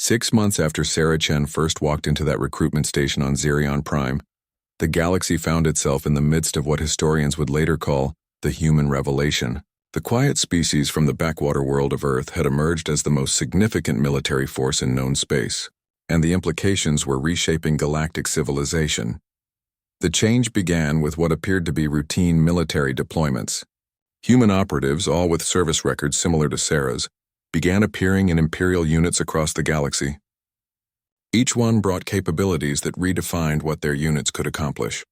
6 months after Sarah Chen first walked into that recruitment station on Zirion Prime, the galaxy found itself in the midst of what historians would later call the human revelation. The quiet species from the backwater world of Earth had emerged as the most significant military force in known space, and the implications were reshaping galactic civilization. The change began with what appeared to be routine military deployments. Human operatives, all with service records similar to Sarah's, began appearing in Imperial units across the galaxy. Each one brought capabilities that redefined what their units could accomplish.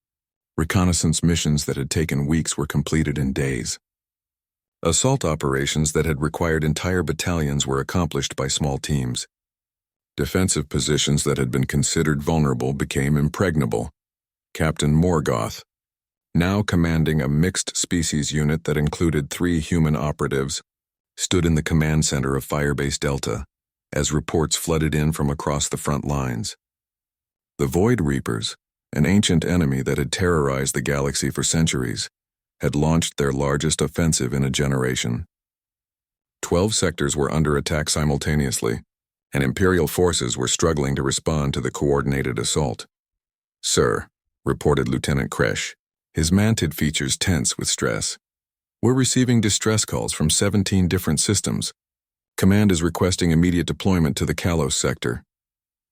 Reconnaissance missions that had taken weeks were completed in days. Assault operations that had required entire battalions were accomplished by small teams. Defensive positions that had been considered vulnerable became impregnable. Captain Morgoth, now commanding a mixed-species unit that included 3 human operatives, stood in the command center of Firebase Delta as reports flooded in from across the front lines. The Void Reapers, an ancient enemy that had terrorized the galaxy for centuries, had launched their largest offensive in a generation. 12 sectors were under attack simultaneously, and Imperial forces were struggling to respond to the coordinated assault. "Sir," reported Lieutenant Kresh, his manted features tense with stress, "we're receiving distress calls from 17 different systems. Command is requesting immediate deployment to the Kalos sector."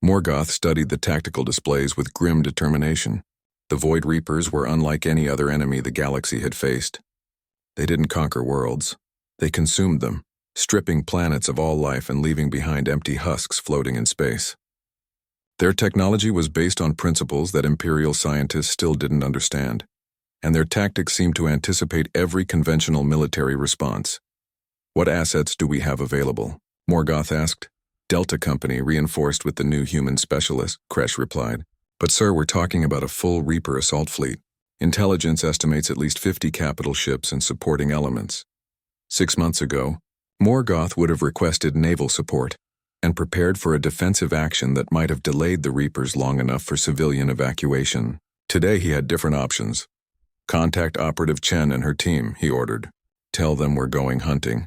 Morgoth studied the tactical displays with grim determination. The Void Reapers were unlike any other enemy the galaxy had faced. They didn't conquer worlds. They consumed them, stripping planets of all life and leaving behind empty husks floating in space. Their technology was based on principles that Imperial scientists still didn't understand, and their tactics seemed to anticipate every conventional military response. "What assets do we have available?" Morgoth asked. "Delta Company reinforced with the new human specialist," Kresh replied. "But sir, we're talking about a full Reaper assault fleet. Intelligence estimates at least 50 capital ships and supporting elements." 6 months ago, Morgoth would have requested naval support and prepared for a defensive action that might have delayed the Reapers long enough for civilian evacuation. Today he had different options. "Contact Operative Chen and her team," he ordered. "Tell them we're going hunting."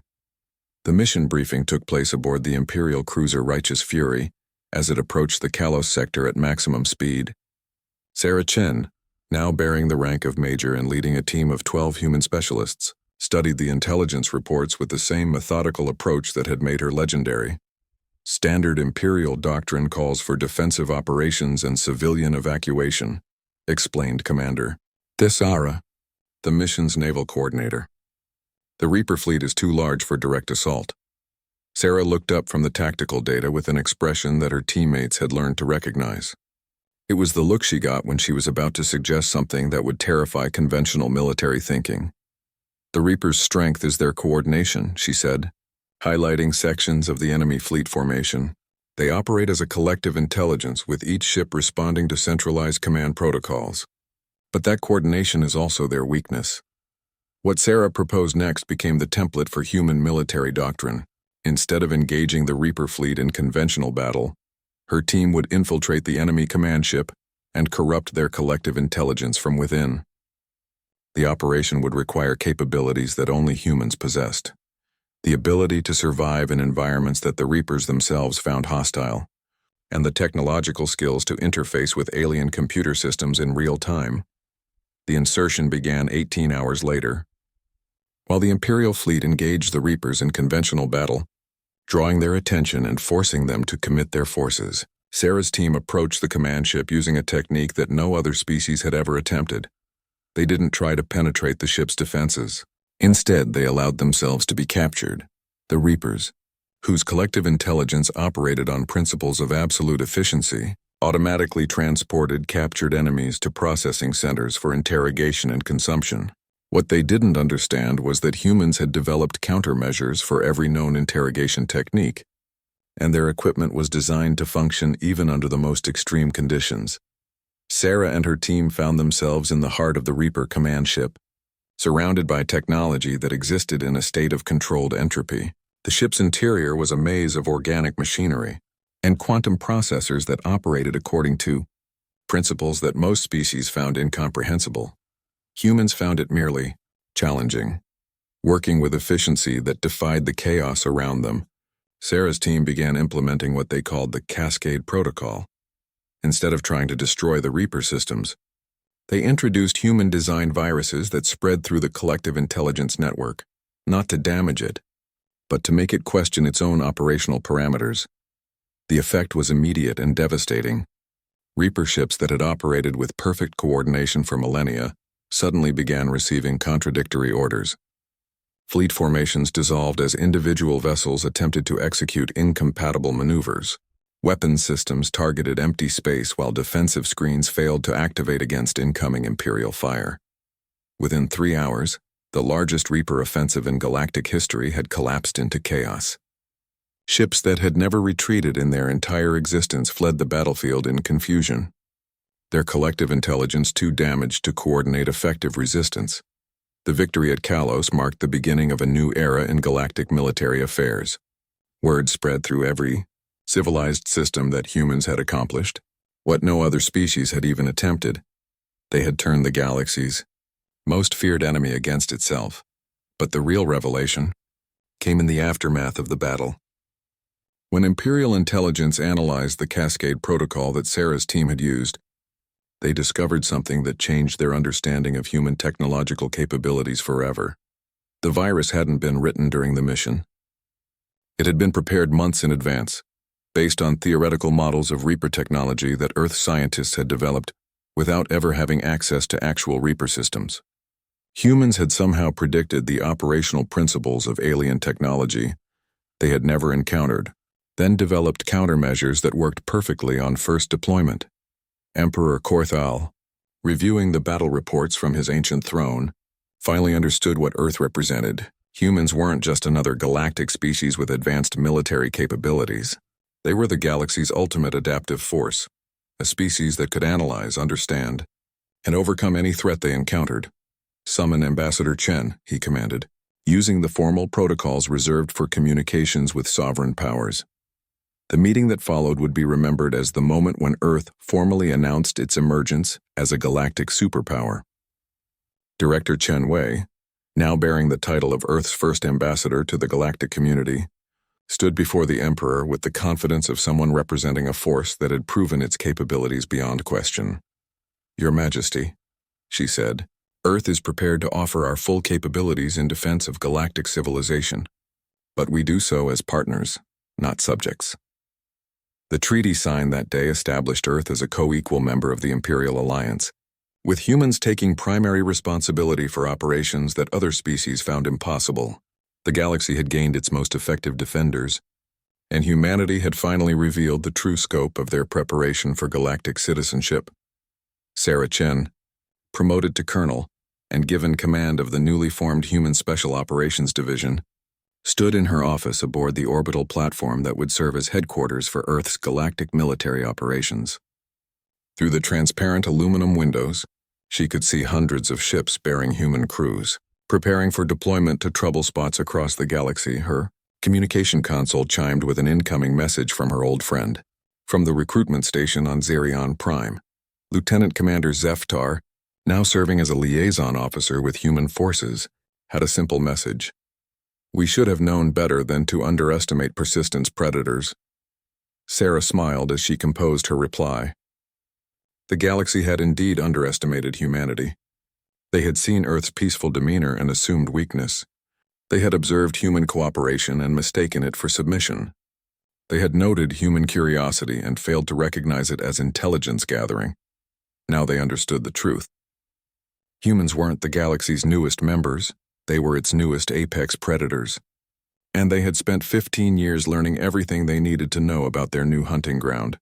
The mission briefing took place aboard the Imperial cruiser Righteous Fury as it approached the Kalos sector at maximum speed. Sarah Chen, now bearing the rank of Major and leading a team of 12 human specialists, studied the intelligence reports with the same methodical approach that had made her legendary. "Standard Imperial doctrine calls for defensive operations and civilian evacuation," explained Commander Thesara, the mission's naval coordinator. "The Reaper fleet is too large for direct assault." Sarah looked up from the tactical data with an expression that her teammates had learned to recognize. It was the look she got when she was about to suggest something that would terrify conventional military thinking. "The Reaper's strength is their coordination," she said, highlighting sections of the enemy fleet formation. "They operate as a collective intelligence, with each ship responding to centralized command protocols. But that coordination is also their weakness." What Sarah proposed next became the template for human military doctrine. Instead of engaging the Reaper fleet in conventional battle, her team would infiltrate the enemy command ship and corrupt their collective intelligence from within. The operation would require capabilities that only humans possessed. The ability to survive in environments that the Reapers themselves found hostile, and the technological skills to interface with alien computer systems in real time. The insertion began 18 hours later. While the Imperial fleet engaged the Reapers in conventional battle, drawing their attention and forcing them to commit their forces, Sarah's team approached the command ship using a technique that no other species had ever attempted. They didn't try to penetrate the ship's defenses. Instead, they allowed themselves to be captured. The Reapers, whose collective intelligence operated on principles of absolute efficiency, automatically transported captured enemies to processing centers for interrogation and consumption. What they didn't understand was that humans had developed countermeasures for every known interrogation technique, and their equipment was designed to function even under the most extreme conditions. Sarah and her team found themselves in the heart of the Reaper command ship, surrounded by technology that existed in a state of controlled entropy. The ship's interior was a maze of organic machinery and quantum processors that operated according to principles that most species found incomprehensible. Humans found it merely challenging, working with efficiency that defied the chaos around them. Sarah's team began implementing what they called the Cascade Protocol. Instead of trying to destroy the Reaper systems, they introduced human-designed viruses that spread through the collective intelligence network, not to damage it, but to make it question its own operational parameters. The effect was immediate and devastating. Reaper ships that had operated with perfect coordination for millennia suddenly began receiving contradictory orders. Fleet formations dissolved as individual vessels attempted to execute incompatible maneuvers. Weapons systems targeted empty space while defensive screens failed to activate against incoming Imperial fire. Within 3 hours, the largest Reaper offensive in galactic history had collapsed into chaos. Ships that had never retreated in their entire existence fled the battlefield in confusion, their collective intelligence too damaged to coordinate effective resistance. The victory at Kalos marked the beginning of a new era in galactic military affairs. Word spread through every civilized system that humans had accomplished what no other species had even attempted. They had turned the galaxy's most feared enemy against itself. But the real revelation came in the aftermath of the battle. When Imperial intelligence analyzed the Cascade Protocol that Sarah's team had used, they discovered something that changed their understanding of human technological capabilities forever. The virus hadn't been written during the mission. It had been prepared months in advance, based on theoretical models of Reaper technology that Earth scientists had developed without ever having access to actual Reaper systems. Humans had somehow predicted the operational principles of alien technology they had never encountered, then developed countermeasures that worked perfectly on first deployment. Emperor Korthal, reviewing the battle reports from his ancient throne, finally understood what Earth represented. Humans weren't just another galactic species with advanced military capabilities. They were the galaxy's ultimate adaptive force, a species that could analyze, understand, and overcome any threat they encountered. "Summon Ambassador Chen," he commanded, using the formal protocols reserved for communications with sovereign powers. The meeting that followed would be remembered as the moment when Earth formally announced its emergence as a galactic superpower. Director Chen Wei, now bearing the title of Earth's first ambassador to the galactic community, stood before the Emperor with the confidence of someone representing a force that had proven its capabilities beyond question. "Your Majesty," she said, "Earth is prepared to offer our full capabilities in defense of galactic civilization, but we do so as partners, not subjects." The treaty signed that day established Earth as a co-equal member of the Imperial Alliance, with humans taking primary responsibility for operations that other species found impossible. The galaxy had gained its most effective defenders, and humanity had finally revealed the true scope of their preparation for galactic citizenship. Sarah Chen, promoted to colonel and given command of the newly formed Human Special Operations Division, stood in her office aboard the orbital platform that would serve as headquarters for Earth's galactic military operations. Through the transparent aluminum windows, she could see hundreds of ships bearing human crews, preparing for deployment to trouble spots across the galaxy. Her communication console chimed with an incoming message from her old friend. From the recruitment station on Zerion Prime, Lieutenant Commander Zeftar, now serving as a liaison officer with human forces, had a simple message. "We should have known better than to underestimate persistence predators." Sarah smiled as she composed her reply. The galaxy had indeed underestimated humanity. They had seen Earth's peaceful demeanor and assumed weakness. They had observed human cooperation and mistaken it for submission. They had noted human curiosity and failed to recognize it as intelligence gathering. Now they understood the truth. Humans weren't the galaxy's newest members. They were its newest apex predators. And they had spent 15 years learning everything they needed to know about their new hunting ground.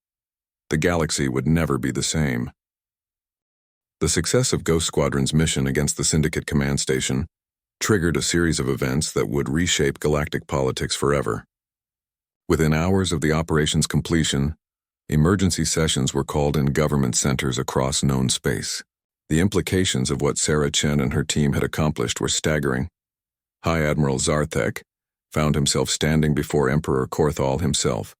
The galaxy would never be the same. The success of Ghost Squadron's mission against the Syndicate command station triggered a series of events that would reshape galactic politics forever. Within hours of the operation's completion, emergency sessions were called in government centers across known space. The implications of what Sarah Chen and her team had accomplished were staggering. High Admiral Zarthek found himself standing before Emperor Korthal himself,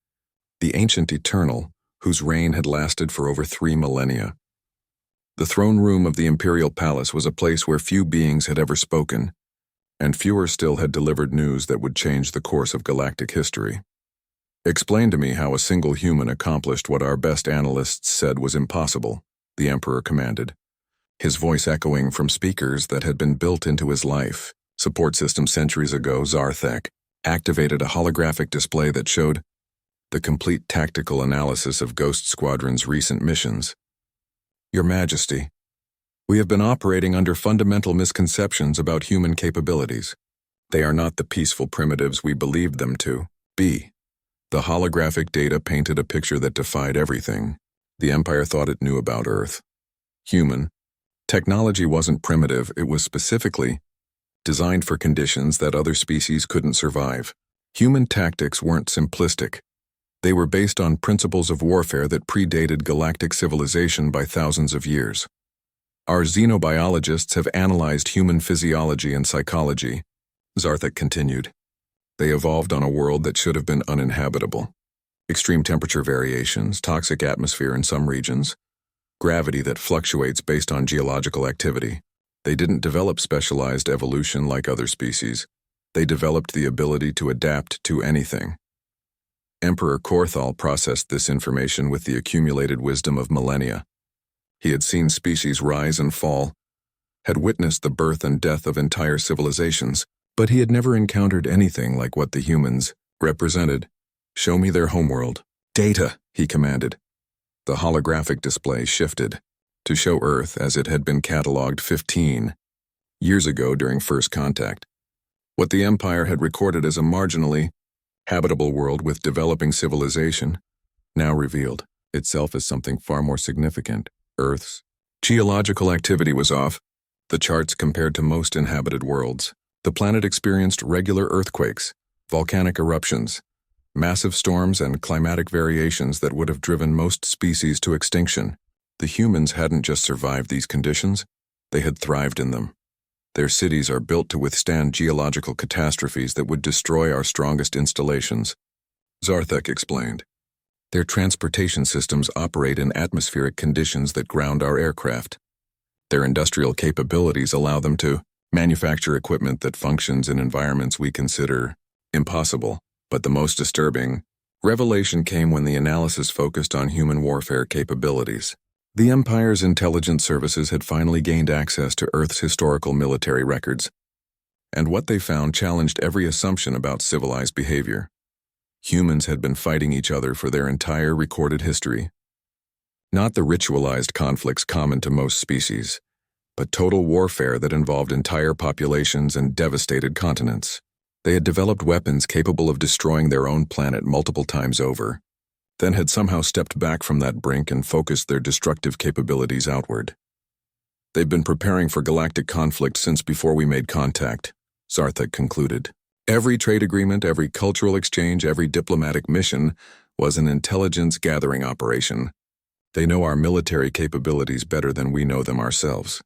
the ancient Eternal, whose reign had lasted for over 3 millennia. The throne room of the Imperial Palace was a place where few beings had ever spoken, and fewer still had delivered news that would change the course of galactic history. Explain to me how a single human accomplished what our best analysts said was impossible, the Emperor commanded, his voice echoing from speakers that had been built into his life. Support system centuries ago, Zarthek activated a holographic display that showed the complete tactical analysis of Ghost Squadron's recent missions. Your Majesty, we have been operating under fundamental misconceptions about human capabilities. They are not the peaceful primitives we believed them to be. The holographic data painted a picture that defied everything the Empire thought it knew about Earth. Human technology wasn't primitive, it was specifically designed for conditions that other species couldn't survive. Human tactics weren't simplistic. They were based on principles of warfare that predated galactic civilization by thousands of years. Our xenobiologists have analyzed human physiology and psychology, Zarthek continued. They evolved on a world that should have been uninhabitable. Extreme temperature variations, toxic atmosphere in some regions, gravity that fluctuates based on geological activity. They didn't develop specialized evolution like other species. They developed the ability to adapt to anything. Emperor Korthal processed this information with the accumulated wisdom of millennia. He had seen species rise and fall, had witnessed the birth and death of entire civilizations, but he had never encountered anything like what the humans represented. Show me their homeworld. Data, he commanded. The holographic display shifted to show Earth as it had been catalogued 15 years ago during first contact. What the Empire had recorded as a marginally habitable world with developing civilization now revealed itself as something far more significant. Earth's geological activity was off the charts compared to most inhabited worlds. The planet experienced regular earthquakes, volcanic eruptions, massive storms, and climatic variations that would have driven most species to extinction. The humans hadn't just survived these conditions, they had thrived in them. Their cities are built to withstand geological catastrophes that would destroy our strongest installations, Zarthek explained. Their transportation systems operate in atmospheric conditions that ground our aircraft. Their industrial capabilities allow them to manufacture equipment that functions in environments we consider impossible. But the most disturbing revelation came when the analysis focused on human warfare capabilities. The Empire's intelligence services had finally gained access to Earth's historical military records, and what they found challenged every assumption about civilized behavior. Humans had been fighting each other for their entire recorded history. Not the ritualized conflicts common to most species, but total warfare that involved entire populations and devastated continents. They had developed weapons capable of destroying their own planet multiple times over, then had somehow stepped back from that brink and focused their destructive capabilities outward. They've been preparing for galactic conflict since before we made contact, Zarthek concluded. Every trade agreement, every cultural exchange, every diplomatic mission was an intelligence-gathering operation. They know our military capabilities better than we know them ourselves.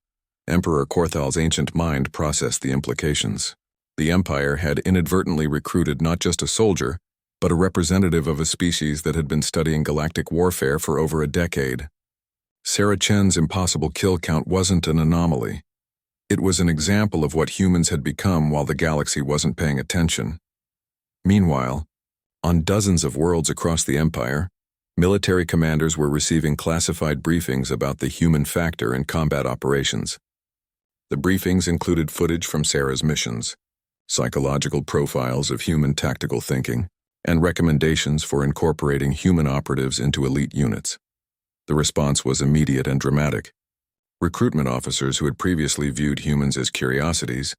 Emperor Korthal's ancient mind processed the implications. The Empire had inadvertently recruited not just a soldier, but a representative of a species that had been studying galactic warfare for over a decade. Sarah Chen's impossible kill count wasn't an anomaly. It was an example of what humans had become while the galaxy wasn't paying attention. Meanwhile, on dozens of worlds across the Empire, military commanders were receiving classified briefings about the human factor in combat operations. The briefings included footage from Sarah's missions, psychological profiles of human tactical thinking, and recommendations for incorporating human operatives into elite units. The response was immediate and dramatic. Recruitment officers who had previously viewed humans as curiosities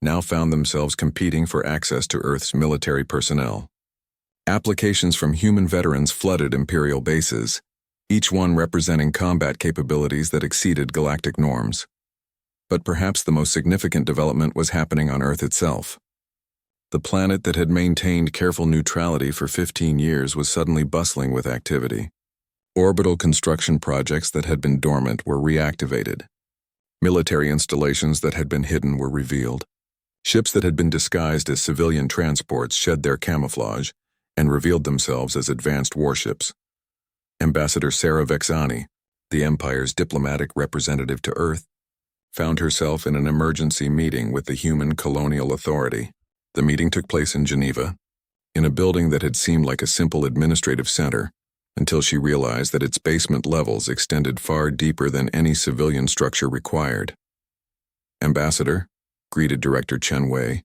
now found themselves competing for access to Earth's military personnel. Applications from human veterans flooded Imperial bases, each one representing combat capabilities that exceeded galactic norms. But perhaps the most significant development was happening on Earth itself. The planet that had maintained careful neutrality for 15 years was suddenly bustling with activity. Orbital construction projects that had been dormant were reactivated. Military installations that had been hidden were revealed. Ships that had been disguised as civilian transports shed their camouflage and revealed themselves as advanced warships. Ambassador Sarah Vexani, the Empire's diplomatic representative to Earth, found herself in an emergency meeting with the Human Colonial Authority. The meeting took place in Geneva, in a building that had seemed like a simple administrative center, until she realized that its basement levels extended far deeper than any civilian structure required. "Ambassador," greeted Director Chen Wei,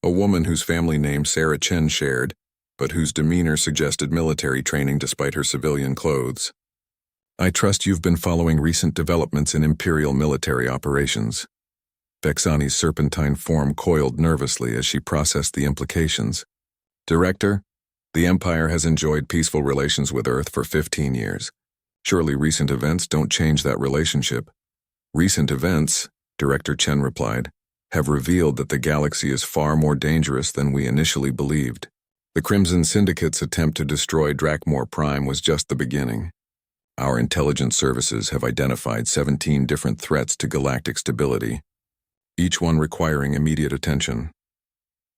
a woman whose family name Sarah Chen shared, but whose demeanor suggested military training despite her civilian clothes. "I trust you've been following recent developments in Imperial military operations." Vexani's serpentine form coiled nervously as she processed the implications. "Director, the Empire has enjoyed peaceful relations with Earth for 15 years. Surely recent events don't change that relationship." "Recent events," Director Chen replied, "have revealed that the galaxy is far more dangerous than we initially believed. The Crimson Syndicate's attempt to destroy Drakmor Prime was just the beginning. Our intelligence services have identified 17 different threats to galactic stability, each one requiring immediate attention."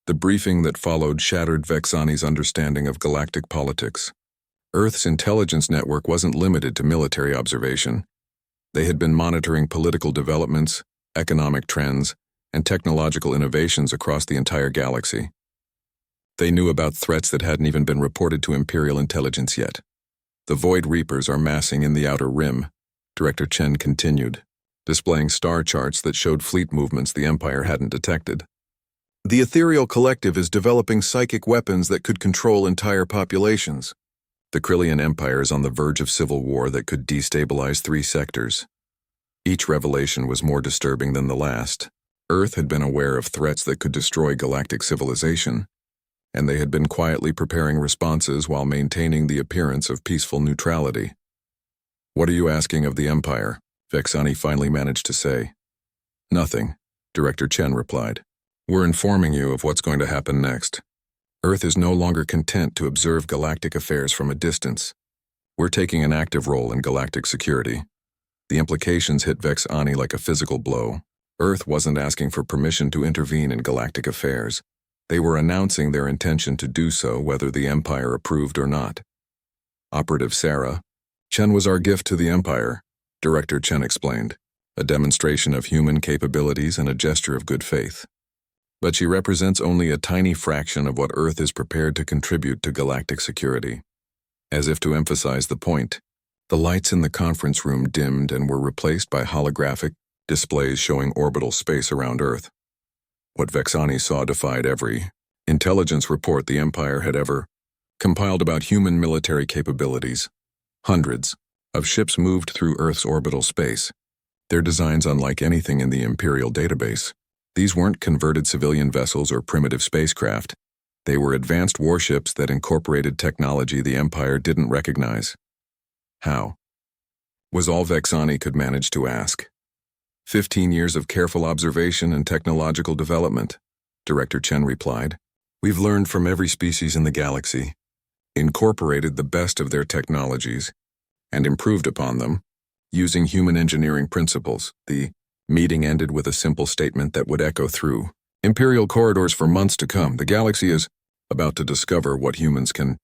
The briefing that followed shattered Vexani's understanding of galactic politics. Earth's intelligence network wasn't limited to military observation. They had been monitoring political developments, economic trends, and technological innovations across the entire galaxy. They knew about threats that hadn't even been reported to Imperial intelligence yet. "The Void Reapers are massing in the Outer Rim," Director Chen continued, displaying star charts that showed fleet movements the Empire hadn't detected. "The Ethereal Collective is developing psychic weapons that could control entire populations. The Krillian Empire is on the verge of civil war that could destabilize 3 sectors." Each revelation was more disturbing than the last. Earth had been aware of threats that could destroy galactic civilization, and they had been quietly preparing responses while maintaining the appearance of peaceful neutrality. "What are you asking of the Empire?" Vexani finally managed to say. "Nothing," Director Chen replied. "We're informing you of what's going to happen next. Earth is no longer content to observe galactic affairs from a distance. We're taking an active role in galactic security." The implications hit Vexani like a physical blow. Earth wasn't asking for permission to intervene in galactic affairs. They were announcing their intention to do so whether the Empire approved or not. "Operative Sarah, Chen was our gift to the Empire," Director Chen explained, "a demonstration of human capabilities and a gesture of good faith. But she represents only a tiny fraction of what Earth is prepared to contribute to galactic security." As if to emphasize the point, the lights in the conference room dimmed and were replaced by holographic displays showing orbital space around Earth. What Vexani saw defied every intelligence report the Empire had ever compiled about human military capabilities. Hundreds of ships moved through Earth's orbital space, their designs unlike anything in the Imperial database. These weren't converted civilian vessels or primitive spacecraft. They were advanced warships that incorporated technology the Empire didn't recognize. How? Was all Vexani could manage to ask. 15 years of careful observation and technological development, Director Chen replied. "We've learned from every species in the galaxy, incorporated the best of their technologies, and improved upon them, using human engineering principles." The meeting ended with a simple statement that would echo through Imperial corridors for months to come. "The galaxy is about to discover what humans can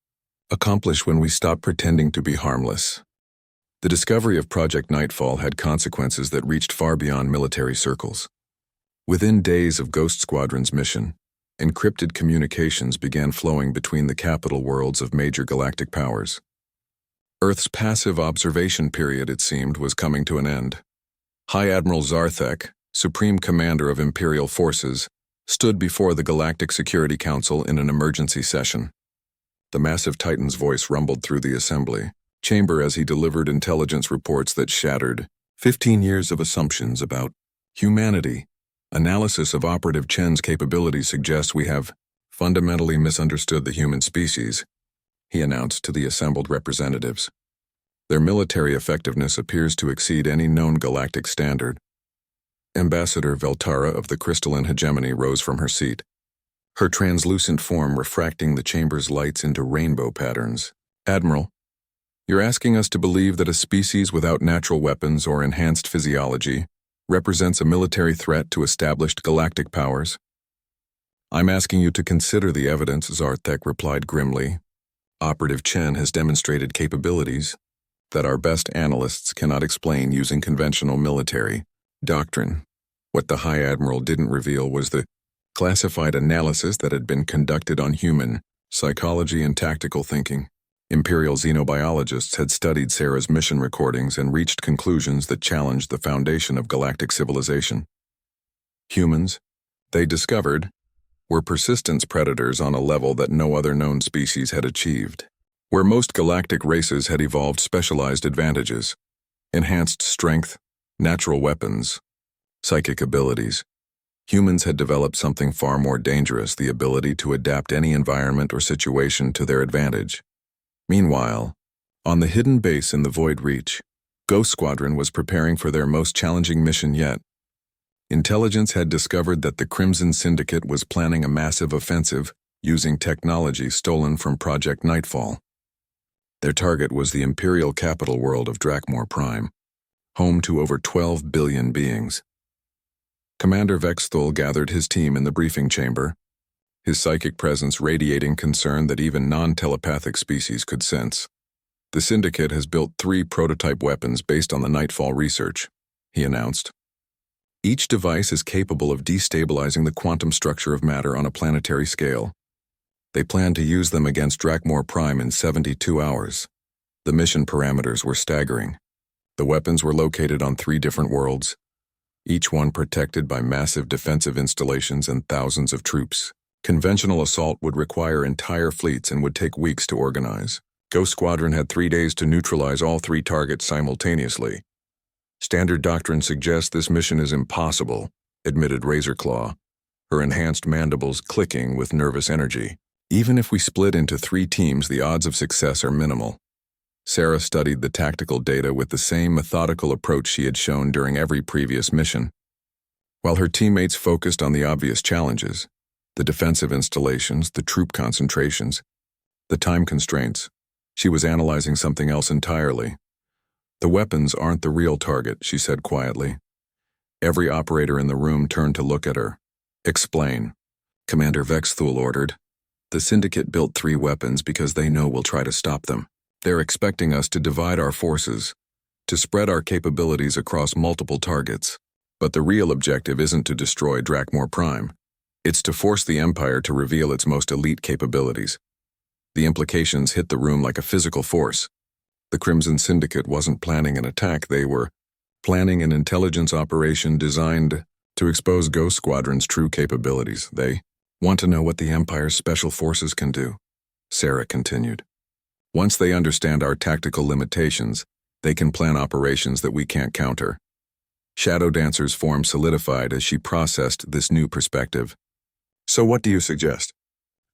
accomplish when we stop pretending to be harmless." The discovery of Project Nightfall had consequences that reached far beyond military circles. Within days of Ghost Squadron's mission, encrypted communications began flowing between the capital worlds of major galactic powers. Earth's passive observation period, it seemed, was coming to an end. High Admiral Zarthek, Supreme Commander of Imperial Forces, stood before the Galactic Security Council in an emergency session. The massive Titan's voice rumbled through the assembly chamber as he delivered intelligence reports that shattered 15 years of assumptions about humanity. "Analysis of Operative Chen's capabilities suggests we have fundamentally misunderstood the human species," he announced to the assembled representatives. "Their military effectiveness appears to exceed any known galactic standard." Ambassador Veltara of the Crystalline Hegemony rose from her seat, her translucent form refracting the chamber's lights into rainbow patterns. "Admiral, you're asking us to believe that a species without natural weapons or enhanced physiology represents a military threat to established galactic powers?" "I'm asking you to consider the evidence," Zarthek replied grimly. "Operative Chen has demonstrated capabilities that our best analysts cannot explain using conventional military doctrine. What the High Admiral didn't reveal was the classified analysis that had been conducted on human psychology and tactical thinking. Imperial xenobiologists had studied Sarah's mission recordings and reached conclusions that challenged the foundation of galactic civilization. Humans, they discovered, were persistence predators on a level that no other known species had achieved. Where most galactic races had evolved specialized advantages, enhanced strength, natural weapons, psychic abilities, humans had developed something far more dangerous: the ability to adapt any environment or situation to their advantage. Meanwhile, on the hidden base in the Void Reach, Ghost Squadron was preparing for their most challenging mission yet. Intelligence had discovered that the Crimson Syndicate was planning a massive offensive using technology stolen from Project Nightfall. Their target was the Imperial capital world of Drakmor Prime, home to over 12 billion beings. Commander Vexthul gathered his team in the briefing chamber, his psychic presence radiating concern that even non-telepathic species could sense. The Syndicate has built 3 prototype weapons based on the Nightfall research, he announced. Each device is capable of destabilizing the quantum structure of matter on a planetary scale. They plan to use them against Drakmor Prime in 72 hours. The mission parameters were staggering. The weapons were located on 3 different worlds, each one protected by massive defensive installations and thousands of troops. Conventional assault would require entire fleets and would take weeks to organize. Ghost Squadron had 3 days to neutralize all 3 targets simultaneously. Standard doctrine suggests this mission is impossible, admitted Razorclaw, her enhanced mandibles clicking with nervous energy. Even if we split into 3 teams, the odds of success are minimal. Sarah studied the tactical data with the same methodical approach she had shown during every previous mission. While her teammates focused on the obvious challenges, the defensive installations, the troop concentrations, the time constraints, she was analyzing something else entirely. The weapons aren't the real target, she said quietly. Every operator in the room turned to look at her. Explain, Commander Vexthul ordered. The Syndicate built 3 weapons because they know we'll try to stop them. They're expecting us to divide our forces, to spread our capabilities across multiple targets. But the real objective isn't to destroy Drakmor Prime. It's to force the Empire to reveal its most elite capabilities. The implications hit the room like a physical force. The Crimson Syndicate wasn't planning an attack, they were planning an intelligence operation designed to expose Ghost Squadron's true capabilities. They want to know what the Empire's special forces can do, Sarah continued. Once they understand our tactical limitations, they can plan operations that we can't counter. Shadow Dancer's form solidified as she processed this new perspective. So what do you suggest?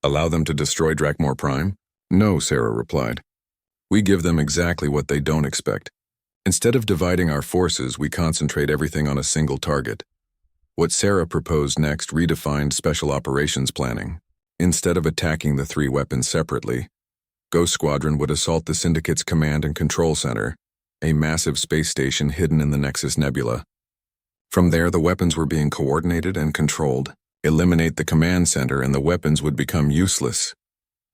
Allow them to destroy Drakmor Prime? No, Sarah replied. We give them exactly what they don't expect. Instead of dividing our forces, we concentrate everything on a single target. What Sarah proposed next redefined special operations planning. Instead of attacking the 3 weapons separately, Ghost Squadron would assault the Syndicate's command and control center, a massive space station hidden in the Nexus Nebula. From there, the weapons were being coordinated and controlled. Eliminate the command center and the weapons would become useless.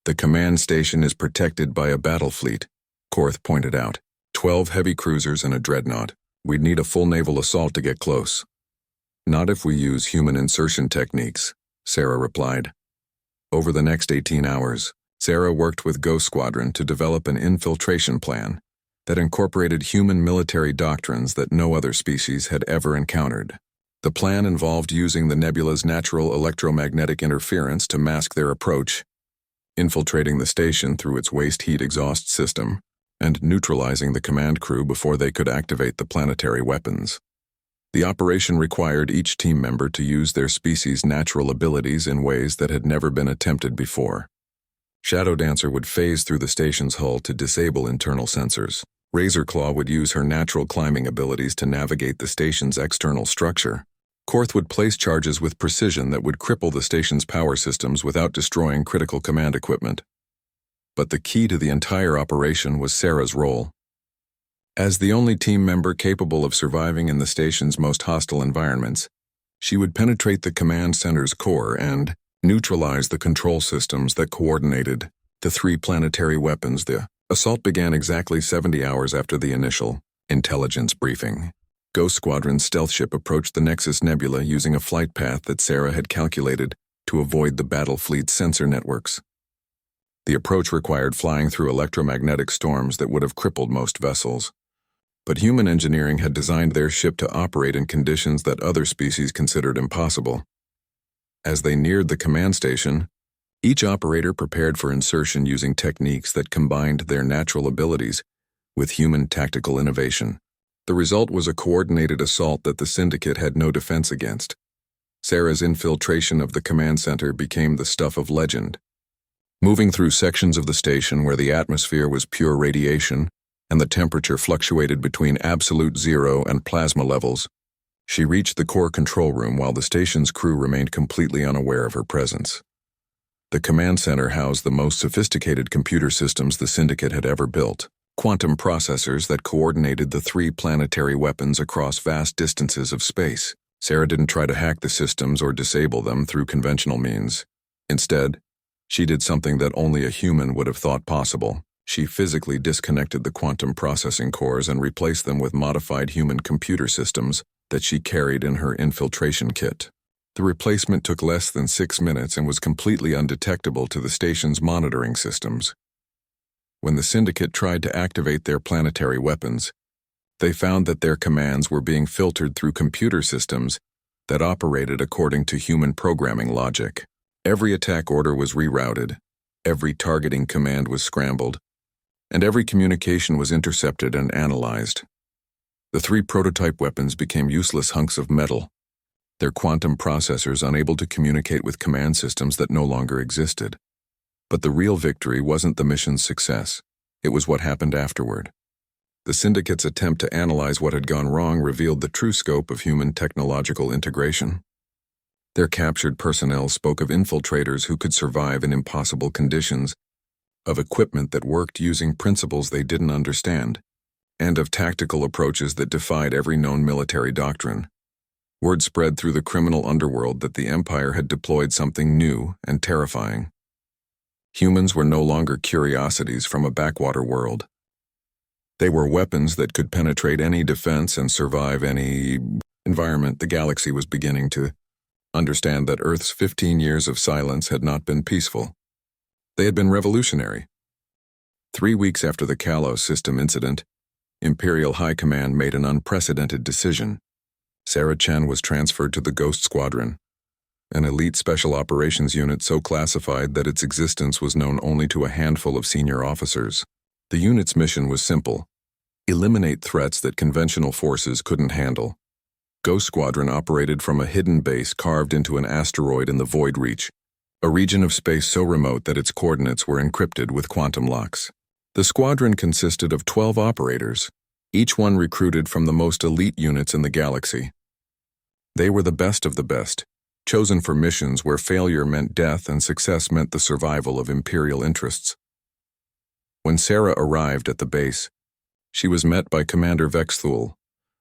The command station is protected by a battle fleet, Korth pointed out. 12 heavy cruisers and a dreadnought. We'd need a full naval assault to get close. Not if we use human insertion techniques, Sarah replied. Over the next 18 hours, Sarah worked with Ghost Squadron to develop an infiltration plan that incorporated human military doctrines that no other species had ever encountered. The plan involved using the nebula's natural electromagnetic interference to mask their approach, infiltrating the station through its waste heat exhaust system, and neutralizing the command crew before they could activate the planetary weapons. The operation required each team member to use their species' natural abilities in ways that had never been attempted before. Shadow Dancer would phase through the station's hull to disable internal sensors. Razorclaw would use her natural climbing abilities to navigate the station's external structure. Korth would place charges with precision that would cripple the station's power systems without destroying critical command equipment. But the key to the entire operation was Sarah's role. As the only team member capable of surviving in the station's most hostile environments, she would penetrate the command center's core and neutralize the control systems that coordinated the 3 planetary weapons. The assault began exactly 70 hours after the initial intelligence briefing. Ghost Squadron's stealth ship approached the Nexus Nebula using a flight path that Sarah had calculated to avoid the battle fleet's sensor networks. The approach required flying through electromagnetic storms that would have crippled most vessels. But human engineering had designed their ship to operate in conditions that other species considered impossible. As they neared the command station, each operator prepared for insertion using techniques that combined their natural abilities with human tactical innovation. The result was a coordinated assault that the Syndicate had no defense against. Sarah's infiltration of the command center became the stuff of legend. Moving through sections of the station where the atmosphere was pure radiation and the temperature fluctuated between absolute zero and plasma levels, she reached the core control room while the station's crew remained completely unaware of her presence. The command center housed the most sophisticated computer systems the Syndicate had ever built, quantum processors that coordinated the 3 planetary weapons across vast distances of space. Sarah didn't try to hack the systems or disable them through conventional means. Instead, she did something that only a human would have thought possible. She physically disconnected the quantum processing cores and replaced them with modified human computer systems that she carried in her infiltration kit. The replacement took less than 6 minutes and was completely undetectable to the station's monitoring systems. When the Syndicate tried to activate their planetary weapons, they found that their commands were being filtered through computer systems that operated according to human programming logic. Every attack order was rerouted, every targeting command was scrambled, and every communication was intercepted and analyzed. The 3 prototype weapons became useless hunks of metal, their quantum processors unable to communicate with command systems that no longer existed. But the real victory wasn't the mission's success, it was what happened afterward. The Syndicate's attempt to analyze what had gone wrong revealed the true scope of human technological integration. Their captured personnel spoke of infiltrators who could survive in impossible conditions, of equipment that worked using principles they didn't understand, and of tactical approaches that defied every known military doctrine. Word spread through the criminal underworld that the Empire had deployed something new and terrifying. Humans were no longer curiosities from a backwater world. They were weapons that could penetrate any defense and survive any environment. The galaxy was beginning to understand that Earth's 15 years of silence had not been peaceful. They had been revolutionary. 3 weeks after the Kalos system incident, Imperial High Command made an unprecedented decision. Sarah Chen was transferred to the Ghost Squadron, an elite special operations unit so classified that its existence was known only to a handful of senior officers. The unit's mission was simple: eliminate threats that conventional forces couldn't handle. Ghost Squadron operated from a hidden base carved into an asteroid in the Void Reach, a region of space so remote that its coordinates were encrypted with quantum locks. The squadron consisted of 12 operators, each one recruited from the most elite units in the galaxy. They were the best of the best, chosen for missions where failure meant death and success meant the survival of Imperial interests. When Sarah arrived at the base, she was met by Commander Vexthul,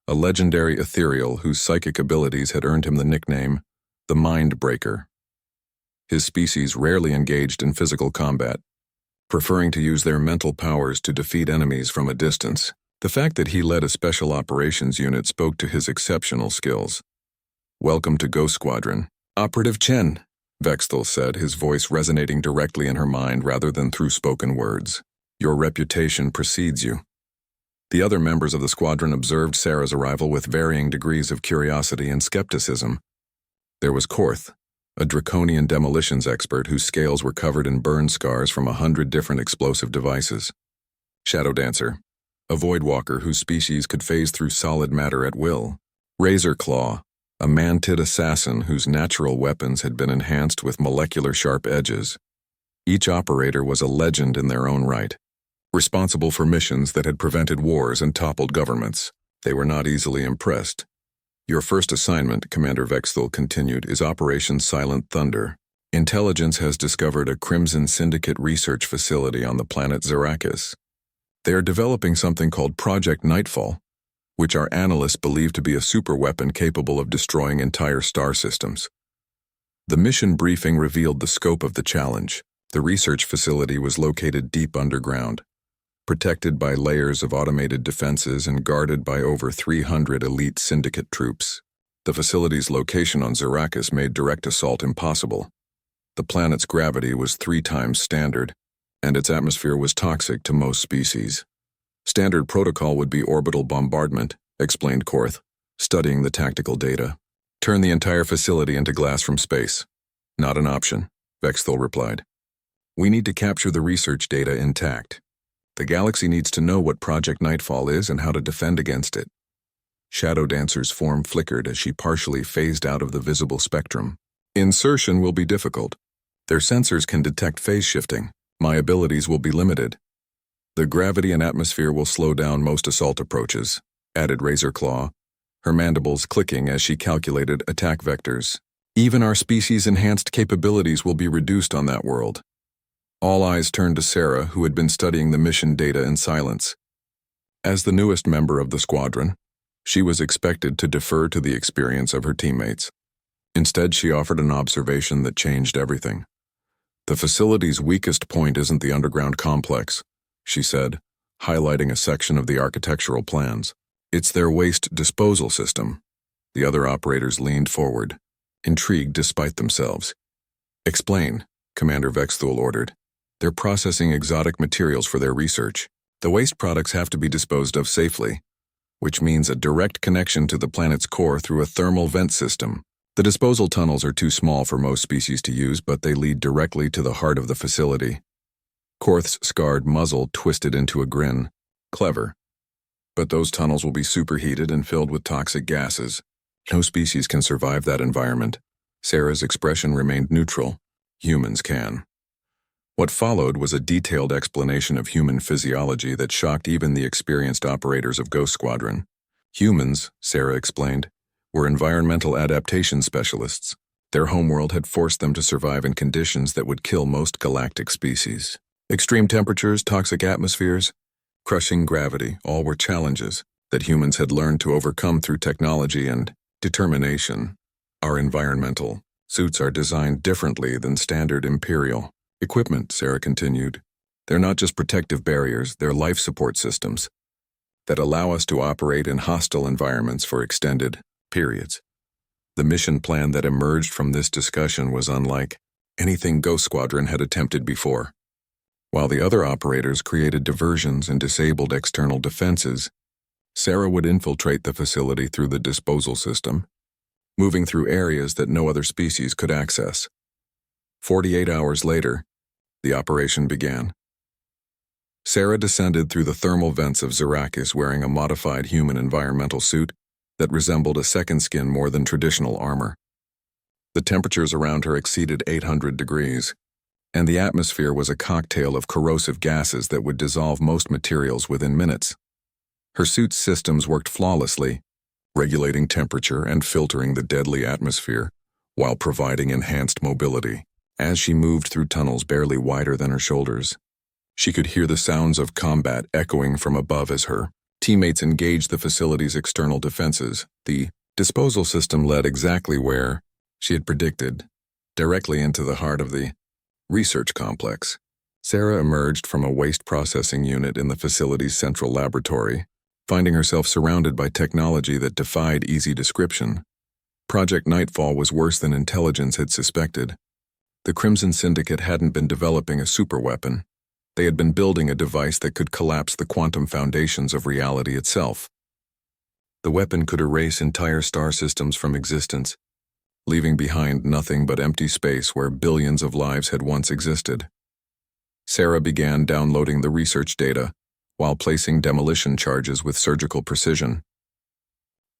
a legendary ethereal whose psychic abilities had earned him the nickname, the Mind Breaker. His species rarely engaged in physical combat, preferring to use their mental powers to defeat enemies from a distance. The fact that he led a special operations unit spoke to his exceptional skills. "Welcome to Ghost Squadron, Operative Chen," Vexthul said, his voice resonating directly in her mind rather than through spoken words. "Your reputation precedes you." The other members of the squadron observed Sarah's arrival with varying degrees of curiosity and skepticism. There was Korth, a draconian demolitions expert whose scales were covered in burn scars from 100 different explosive devices. Shadow Dancer, a voidwalker whose species could phase through solid matter at will. Razor Claw, a mantid assassin whose natural weapons had been enhanced with molecular sharp edges. Each operator was a legend in their own right, responsible for missions that had prevented wars and toppled governments. They were not easily impressed. "Your first assignment," Commander Vexthul continued, "is Operation Silent Thunder. Intelligence has discovered a Crimson Syndicate research facility on the planet Zarakis. They are developing something called Project Nightfall, which our analysts believe to be a superweapon capable of destroying entire star systems." The mission briefing revealed the scope of the challenge. The research facility was located deep underground, protected by layers of automated defenses and guarded by over 300 elite Syndicate troops. The facility's location on Zarakis made direct assault impossible. The planet's gravity was 3 times standard, and its atmosphere was toxic to most species. Standard protocol would be orbital bombardment, explained Korth, studying the tactical data. Turn the entire facility into glass from space. Not an option, Vexthul replied. We need to capture the research data intact. The galaxy needs to know what Project Nightfall is and how to defend against it. Shadow Dancer's form flickered as she partially phased out of the visible spectrum. Insertion will be difficult. Their sensors can detect phase shifting. My abilities will be limited. The gravity and atmosphere will slow down most assault approaches, added Razorclaw, her mandibles clicking as she calculated attack vectors. Even our species' enhanced capabilities will be reduced on that world. All eyes turned to Sarah, who had been studying the mission data in silence. As the newest member of the squadron, she was expected to defer to the experience of her teammates. Instead, she offered an observation that changed everything. The facility's weakest point isn't the underground complex, she said, highlighting a section of the architectural plans. It's their waste disposal system. The other operators leaned forward, intrigued despite themselves. Explain, Commander Vexthul ordered. They're processing exotic materials for their research. The waste products have to be disposed of safely, which means a direct connection to the planet's core through a thermal vent system. The disposal tunnels are too small for most species to use, but they lead directly to the heart of the facility. Korth's scarred muzzle twisted into a grin. Clever. But those tunnels will be superheated and filled with toxic gases. No species can survive that environment. Sarah's expression remained neutral. Humans can. What followed was a detailed explanation of human physiology that shocked even the experienced operators of Ghost Squadron. Humans, Sarah explained, were environmental adaptation specialists. Their homeworld had forced them to survive in conditions that would kill most galactic species. Extreme temperatures, toxic atmospheres, crushing gravity, all were challenges that humans had learned to overcome through technology and determination. Our environmental suits are designed differently than standard Imperial equipment, Sarah continued. They're not just protective barriers, they're life support systems that allow us to operate in hostile environments for extended periods. The mission plan that emerged from this discussion was unlike anything Ghost Squadron had attempted before. While the other operators created diversions and disabled external defenses, Sarah would infiltrate the facility through the disposal system, moving through areas that no other species could access. 48 hours later, the operation began. Sarah descended through the thermal vents of Zarakis wearing a modified human environmental suit that resembled a second skin more than traditional armor. The temperatures around her exceeded 800 degrees, and the atmosphere was a cocktail of corrosive gases that would dissolve most materials within minutes. Her suit's systems worked flawlessly, regulating temperature and filtering the deadly atmosphere, while providing enhanced mobility. As she moved through tunnels barely wider than her shoulders, she could hear the sounds of combat echoing from above as her teammates engaged the facility's external defenses. The disposal system led exactly where she had predicted, directly into the heart of the research complex. Sarah emerged from a waste processing unit in the facility's central laboratory, finding herself surrounded by technology that defied easy description. Project Nightfall was worse than intelligence had suspected. The Crimson Syndicate hadn't been developing a superweapon. They had been building a device that could collapse the quantum foundations of reality itself. The weapon could erase entire star systems from existence, leaving behind nothing but empty space where billions of lives had once existed. Sarah began downloading the research data while placing demolition charges with surgical precision.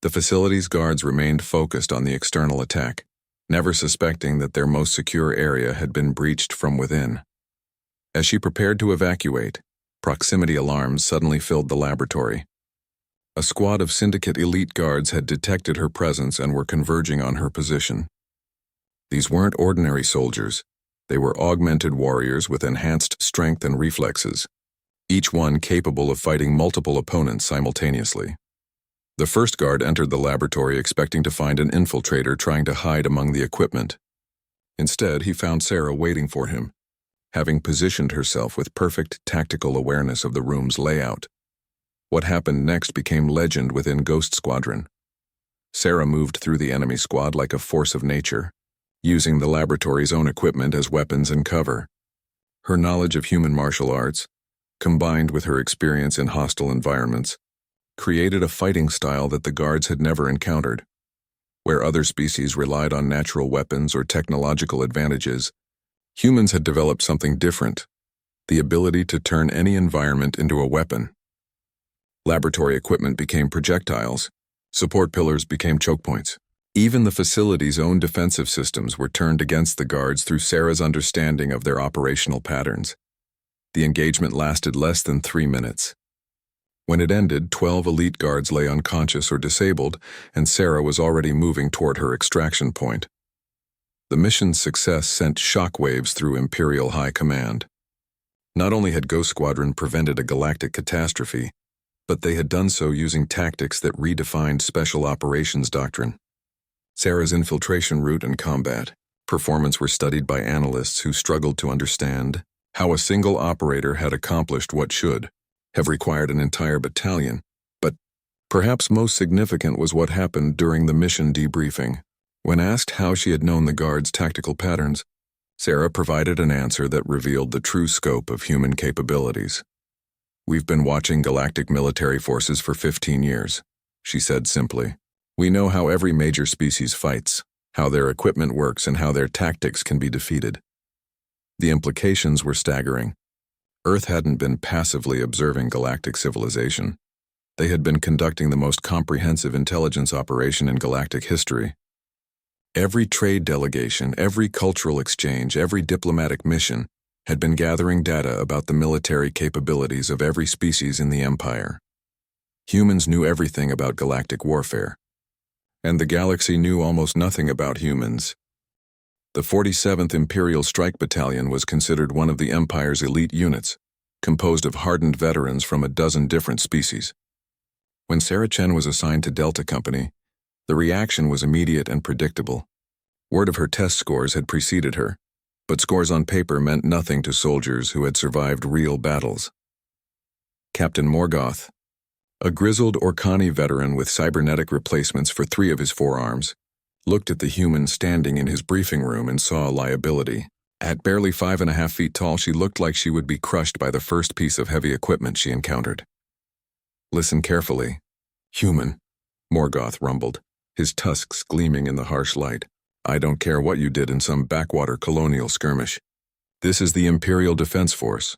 The facility's guards remained focused on the external attack, never suspecting that their most secure area had been breached from within. As she prepared to evacuate, proximity alarms suddenly filled the laboratory. A squad of Syndicate elite guards had detected her presence and were converging on her position. These weren't ordinary soldiers. They were augmented warriors with enhanced strength and reflexes, each one capable of fighting multiple opponents simultaneously. The first guard entered the laboratory expecting to find an infiltrator trying to hide among the equipment. Instead, he found Sarah waiting for him, having positioned herself with perfect tactical awareness of the room's layout. What happened next became legend within Ghost Squadron. Sarah moved through the enemy squad like a force of nature, using the laboratory's own equipment as weapons and cover. Her knowledge of human martial arts, combined with her experience in hostile environments, created a fighting style that the guards had never encountered. Where other species relied on natural weapons or technological advantages, humans had developed something different: the ability to turn any environment into a weapon. Laboratory equipment became projectiles, support pillars became choke points. Even the facility's own defensive systems were turned against the guards through Sarah's understanding of their operational patterns. The engagement lasted less than 3 minutes. When it ended, 12 elite guards lay unconscious or disabled, and Sarah was already moving toward her extraction point. The mission's success sent shockwaves through Imperial High Command. Not only had Ghost Squadron prevented a galactic catastrophe, but they had done so using tactics that redefined Special Operations doctrine. Sarah's infiltration route and combat performance were studied by analysts who struggled to understand how a single operator had accomplished what should have required an entire battalion. But perhaps most significant was what happened during the mission debriefing. When asked how she had known the guards' tactical patterns, Sarah provided an answer that revealed the true scope of human capabilities. "We've been watching galactic military forces for 15 years, she said simply. "We know how every major species fights, how their equipment works, and how their tactics can be defeated." The implications were staggering. Earth hadn't been passively observing galactic civilization. They had been conducting the most comprehensive intelligence operation in galactic history. Every trade delegation, every cultural exchange, every diplomatic mission had been gathering data about the military capabilities of every species in the Empire. Humans knew everything about galactic warfare, and the galaxy knew almost nothing about humans. The 47th Imperial Strike Battalion was considered one of the Empire's elite units, composed of hardened veterans from a dozen different species. When Sarah Chen was assigned to Delta Company, the reaction was immediate and predictable. Word of her test scores had preceded her, but scores on paper meant nothing to soldiers who had survived real battles. Captain Morgoth, a grizzled Orcani veteran with cybernetic replacements for 3 of his forearms, looked at the human standing in his briefing room and saw a liability. At barely 5.5 feet tall, she looked like she would be crushed by the first piece of heavy equipment she encountered. "Listen carefully." "Human," Morgoth rumbled, his tusks gleaming in the harsh light. "I don't care what you did in some backwater colonial skirmish. This is the Imperial Defense Force.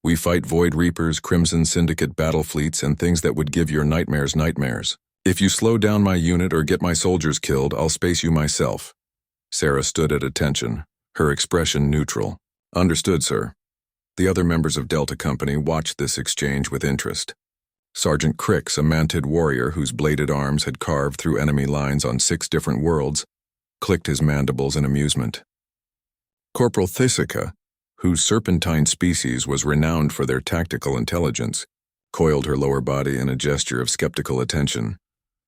We fight Void Reapers, Crimson Syndicate battle fleets, and things that would give your nightmares nightmares. If you slow down my unit or get my soldiers killed, I'll space you myself." Sarah stood at attention, her expression neutral. "Understood, sir." The other members of Delta Company watched this exchange with interest. Sergeant Crix, a mantid warrior whose bladed arms had carved through enemy lines on 6 different worlds, clicked his mandibles in amusement. Corporal Thisica, whose serpentine species was renowned for their tactical intelligence, coiled her lower body in a gesture of skeptical attention.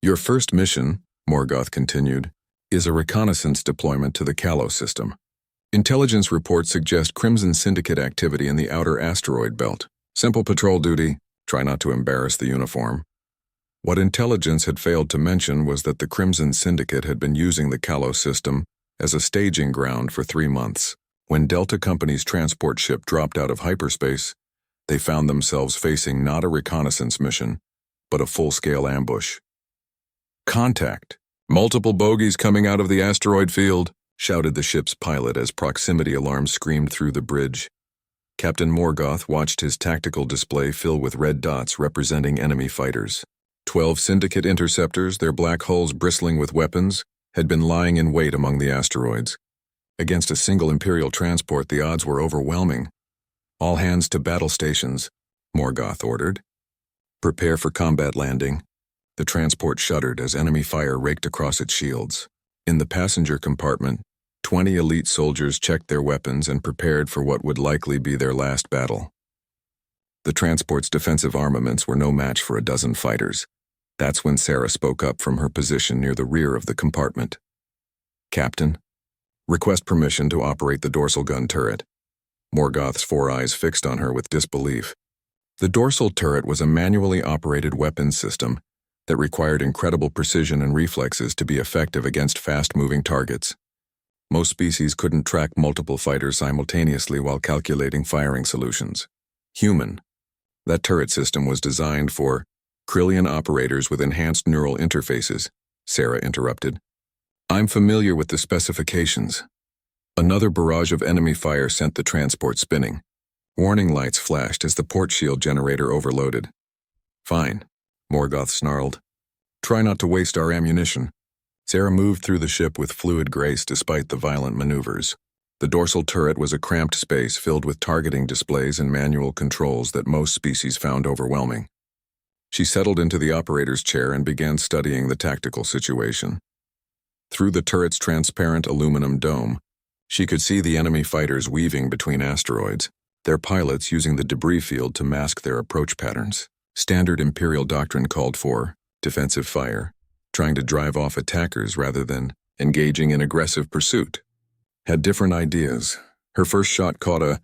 "Your first mission," Morgoth continued, "is a reconnaissance deployment to the Kalos system. Intelligence reports suggest Crimson Syndicate activity in the outer asteroid belt. Simple patrol duty, try not to embarrass the uniform." What intelligence had failed to mention was that the Crimson Syndicate had been using the Kalos system as a staging ground for 3 months. When Delta Company's transport ship dropped out of hyperspace, they found themselves facing not a reconnaissance mission, but a full-scale ambush. "Contact! Multiple bogies coming out of the asteroid field," shouted the ship's pilot as proximity alarms screamed through the bridge. Captain Morgoth watched his tactical display fill with red dots representing enemy fighters. 12 Syndicate interceptors, their black hulls bristling with weapons, had been lying in wait among the asteroids. Against a single Imperial transport, the odds were overwhelming. "All hands to battle stations," Morgoth ordered. "Prepare for combat landing." The transport shuddered as enemy fire raked across its shields. In the passenger compartment, 20 elite soldiers checked their weapons and prepared for what would likely be their last battle. The transport's defensive armaments were no match for a dozen fighters. That's when Sarah spoke up from her position near the rear of the compartment. "Captain, request permission to operate the dorsal gun turret." Morgoth's 4 eyes fixed on her with disbelief. The dorsal turret was a manually operated weapons system that required incredible precision and reflexes to be effective against fast-moving targets. Most species couldn't track multiple fighters simultaneously while calculating firing solutions. Human. That turret system was designed for Krillian operators with enhanced neural interfaces, Sarah interrupted. I'm familiar with the specifications. Another barrage of enemy fire sent the transport spinning. Warning lights flashed as the port shield generator overloaded. Fine, Morgoth snarled. Try not to waste our ammunition. Sarah moved through the ship with fluid grace despite the violent maneuvers. The dorsal turret was a cramped space filled with targeting displays and manual controls that most species found overwhelming. She settled into the operator's chair and began studying the tactical situation. Through the turret's transparent aluminum dome, she could see the enemy fighters weaving between asteroids, their pilots using the debris field to mask their approach patterns. Standard Imperial doctrine called for defensive fire, trying to drive off attackers rather than engaging in aggressive pursuit. Had different ideas. Her first shot caught a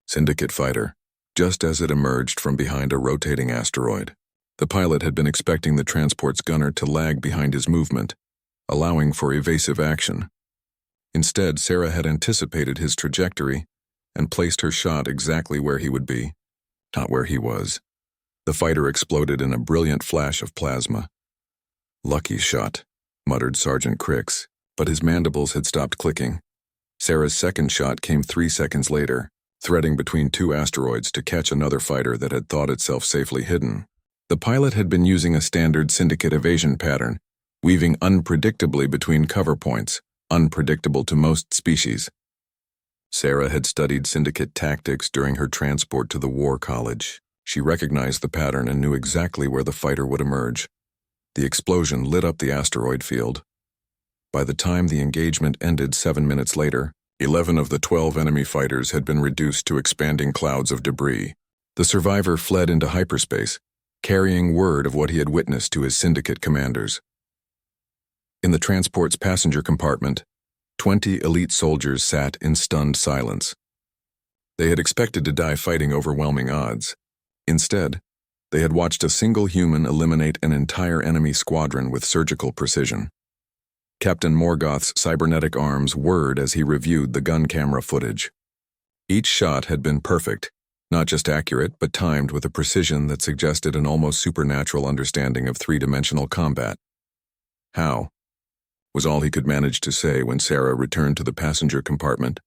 Syndicate fighter, just as it emerged from behind a rotating asteroid. The pilot had been expecting the transport's gunner to lag behind his movement, allowing for evasive action. Instead, Sarah had anticipated his trajectory and placed her shot exactly where he would be, not where he was. The fighter exploded in a brilliant flash of plasma. Lucky shot, muttered Sergeant Crix, but his mandibles had stopped clicking. Sarah's second shot came 3 seconds later, threading between two asteroids to catch another fighter that had thought itself safely hidden. The pilot had been using a standard Syndicate evasion pattern, weaving unpredictably between cover points, unpredictable to most species. Sarah had studied Syndicate tactics during her transport to the War College. She recognized the pattern and knew exactly where the fighter would emerge. The explosion lit up the asteroid field. By the time the engagement ended 7 minutes later, 11 of the 12 enemy fighters had been reduced to expanding clouds of debris. The survivor fled into hyperspace, carrying word of what he had witnessed to his Syndicate commanders. In the transport's passenger compartment, 20 elite soldiers sat in stunned silence. They had expected to die fighting overwhelming odds. Instead, they had watched a single human eliminate an entire enemy squadron with surgical precision. Captain Morgoth's cybernetic arms whirred as he reviewed the gun camera footage. Each shot had been perfect, not just accurate, but timed with a precision that suggested an almost supernatural understanding of three-dimensional combat. How? Was all he could manage to say when Sarah returned to the passenger compartment.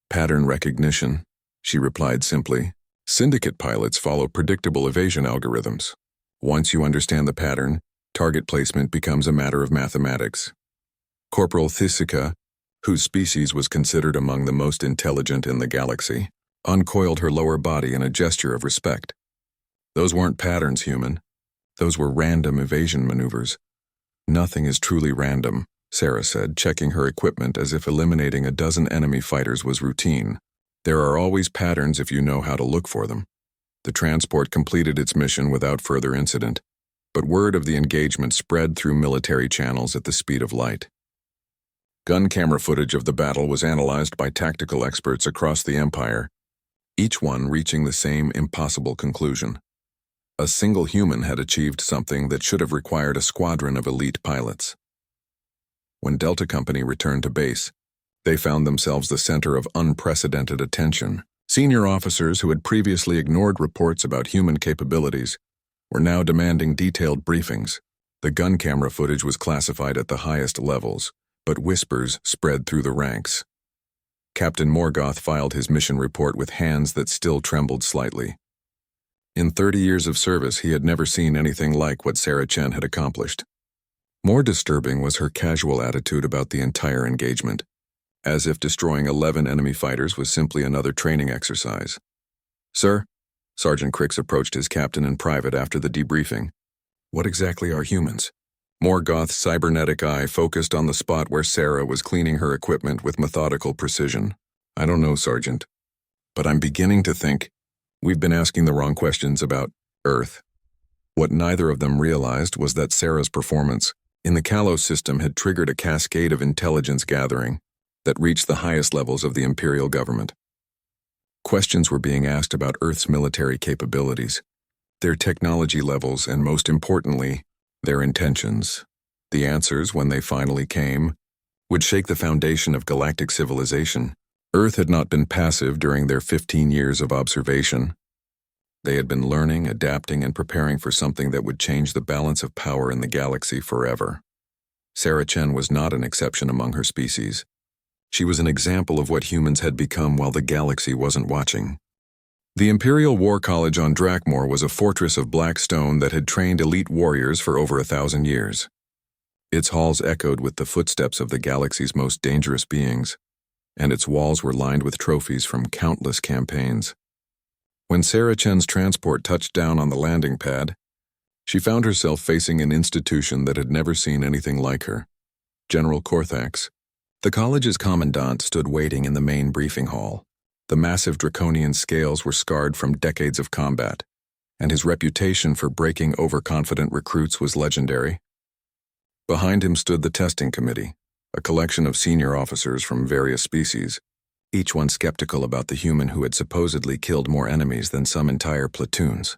Pattern recognition, she replied simply. Syndicate pilots follow predictable evasion algorithms. Once you understand the pattern, target placement becomes a matter of mathematics. Corporal Thisica, whose species was considered among the most intelligent in the galaxy, uncoiled her lower body in a gesture of respect. Those weren't patterns, human. Those were random evasion maneuvers. Nothing is truly random, Sarah said, checking her equipment as if eliminating a dozen enemy fighters was routine. There are always patterns if you know how to look for them. The transport completed its mission without further incident, but word of the engagement spread through military channels at the speed of light. Gun camera footage of the battle was analyzed by tactical experts across the Empire, each one reaching the same impossible conclusion. A single human had achieved something that should have required a squadron of elite pilots. When Delta Company returned to base, they found themselves the center of unprecedented attention. Senior officers who had previously ignored reports about human capabilities were now demanding detailed briefings. The gun camera footage was classified at the highest levels, but whispers spread through the ranks. Captain Morgoth filed his mission report with hands that still trembled slightly. In 30 years of service, he had never seen anything like what Sarah Chen had accomplished. More disturbing was her casual attitude about the entire engagement, as if destroying 11 enemy fighters was simply another training exercise. Sir, Sergeant Crix approached his captain in private after the debriefing. What exactly are humans? Morgoth's cybernetic eye focused on the spot where Sarah was cleaning her equipment with methodical precision. I don't know, Sergeant, but I'm beginning to think we've been asking the wrong questions about Earth. What neither of them realized was that Sarah's performance in the Kalos system had triggered a cascade of intelligence gathering that reached the highest levels of the Imperial government. Questions were being asked about Earth's military capabilities, their technology levels, and most importantly, their intentions. The answers, when they finally came, would shake the foundation of galactic civilization. Earth had not been passive during their 15 years of observation. They had been learning, adapting, and preparing for something that would change the balance of power in the galaxy forever. Sarah Chen was not an exception among her species. She was an example of what humans had become while the galaxy wasn't watching. The Imperial War College on Drakmor was a fortress of black stone that had trained elite warriors for over 1,000 years. Its halls echoed with the footsteps of the galaxy's most dangerous beings, and its walls were lined with trophies from countless campaigns. When Sarah Chen's transport touched down on the landing pad, she found herself facing an institution that had never seen anything like her. General Korthax. The college's commandant stood waiting in the main briefing hall. The massive draconian scales were scarred from decades of combat, and his reputation for breaking overconfident recruits was legendary. Behind him stood the testing committee, a collection of senior officers from various species, each one skeptical about the human who had supposedly killed more enemies than some entire platoons.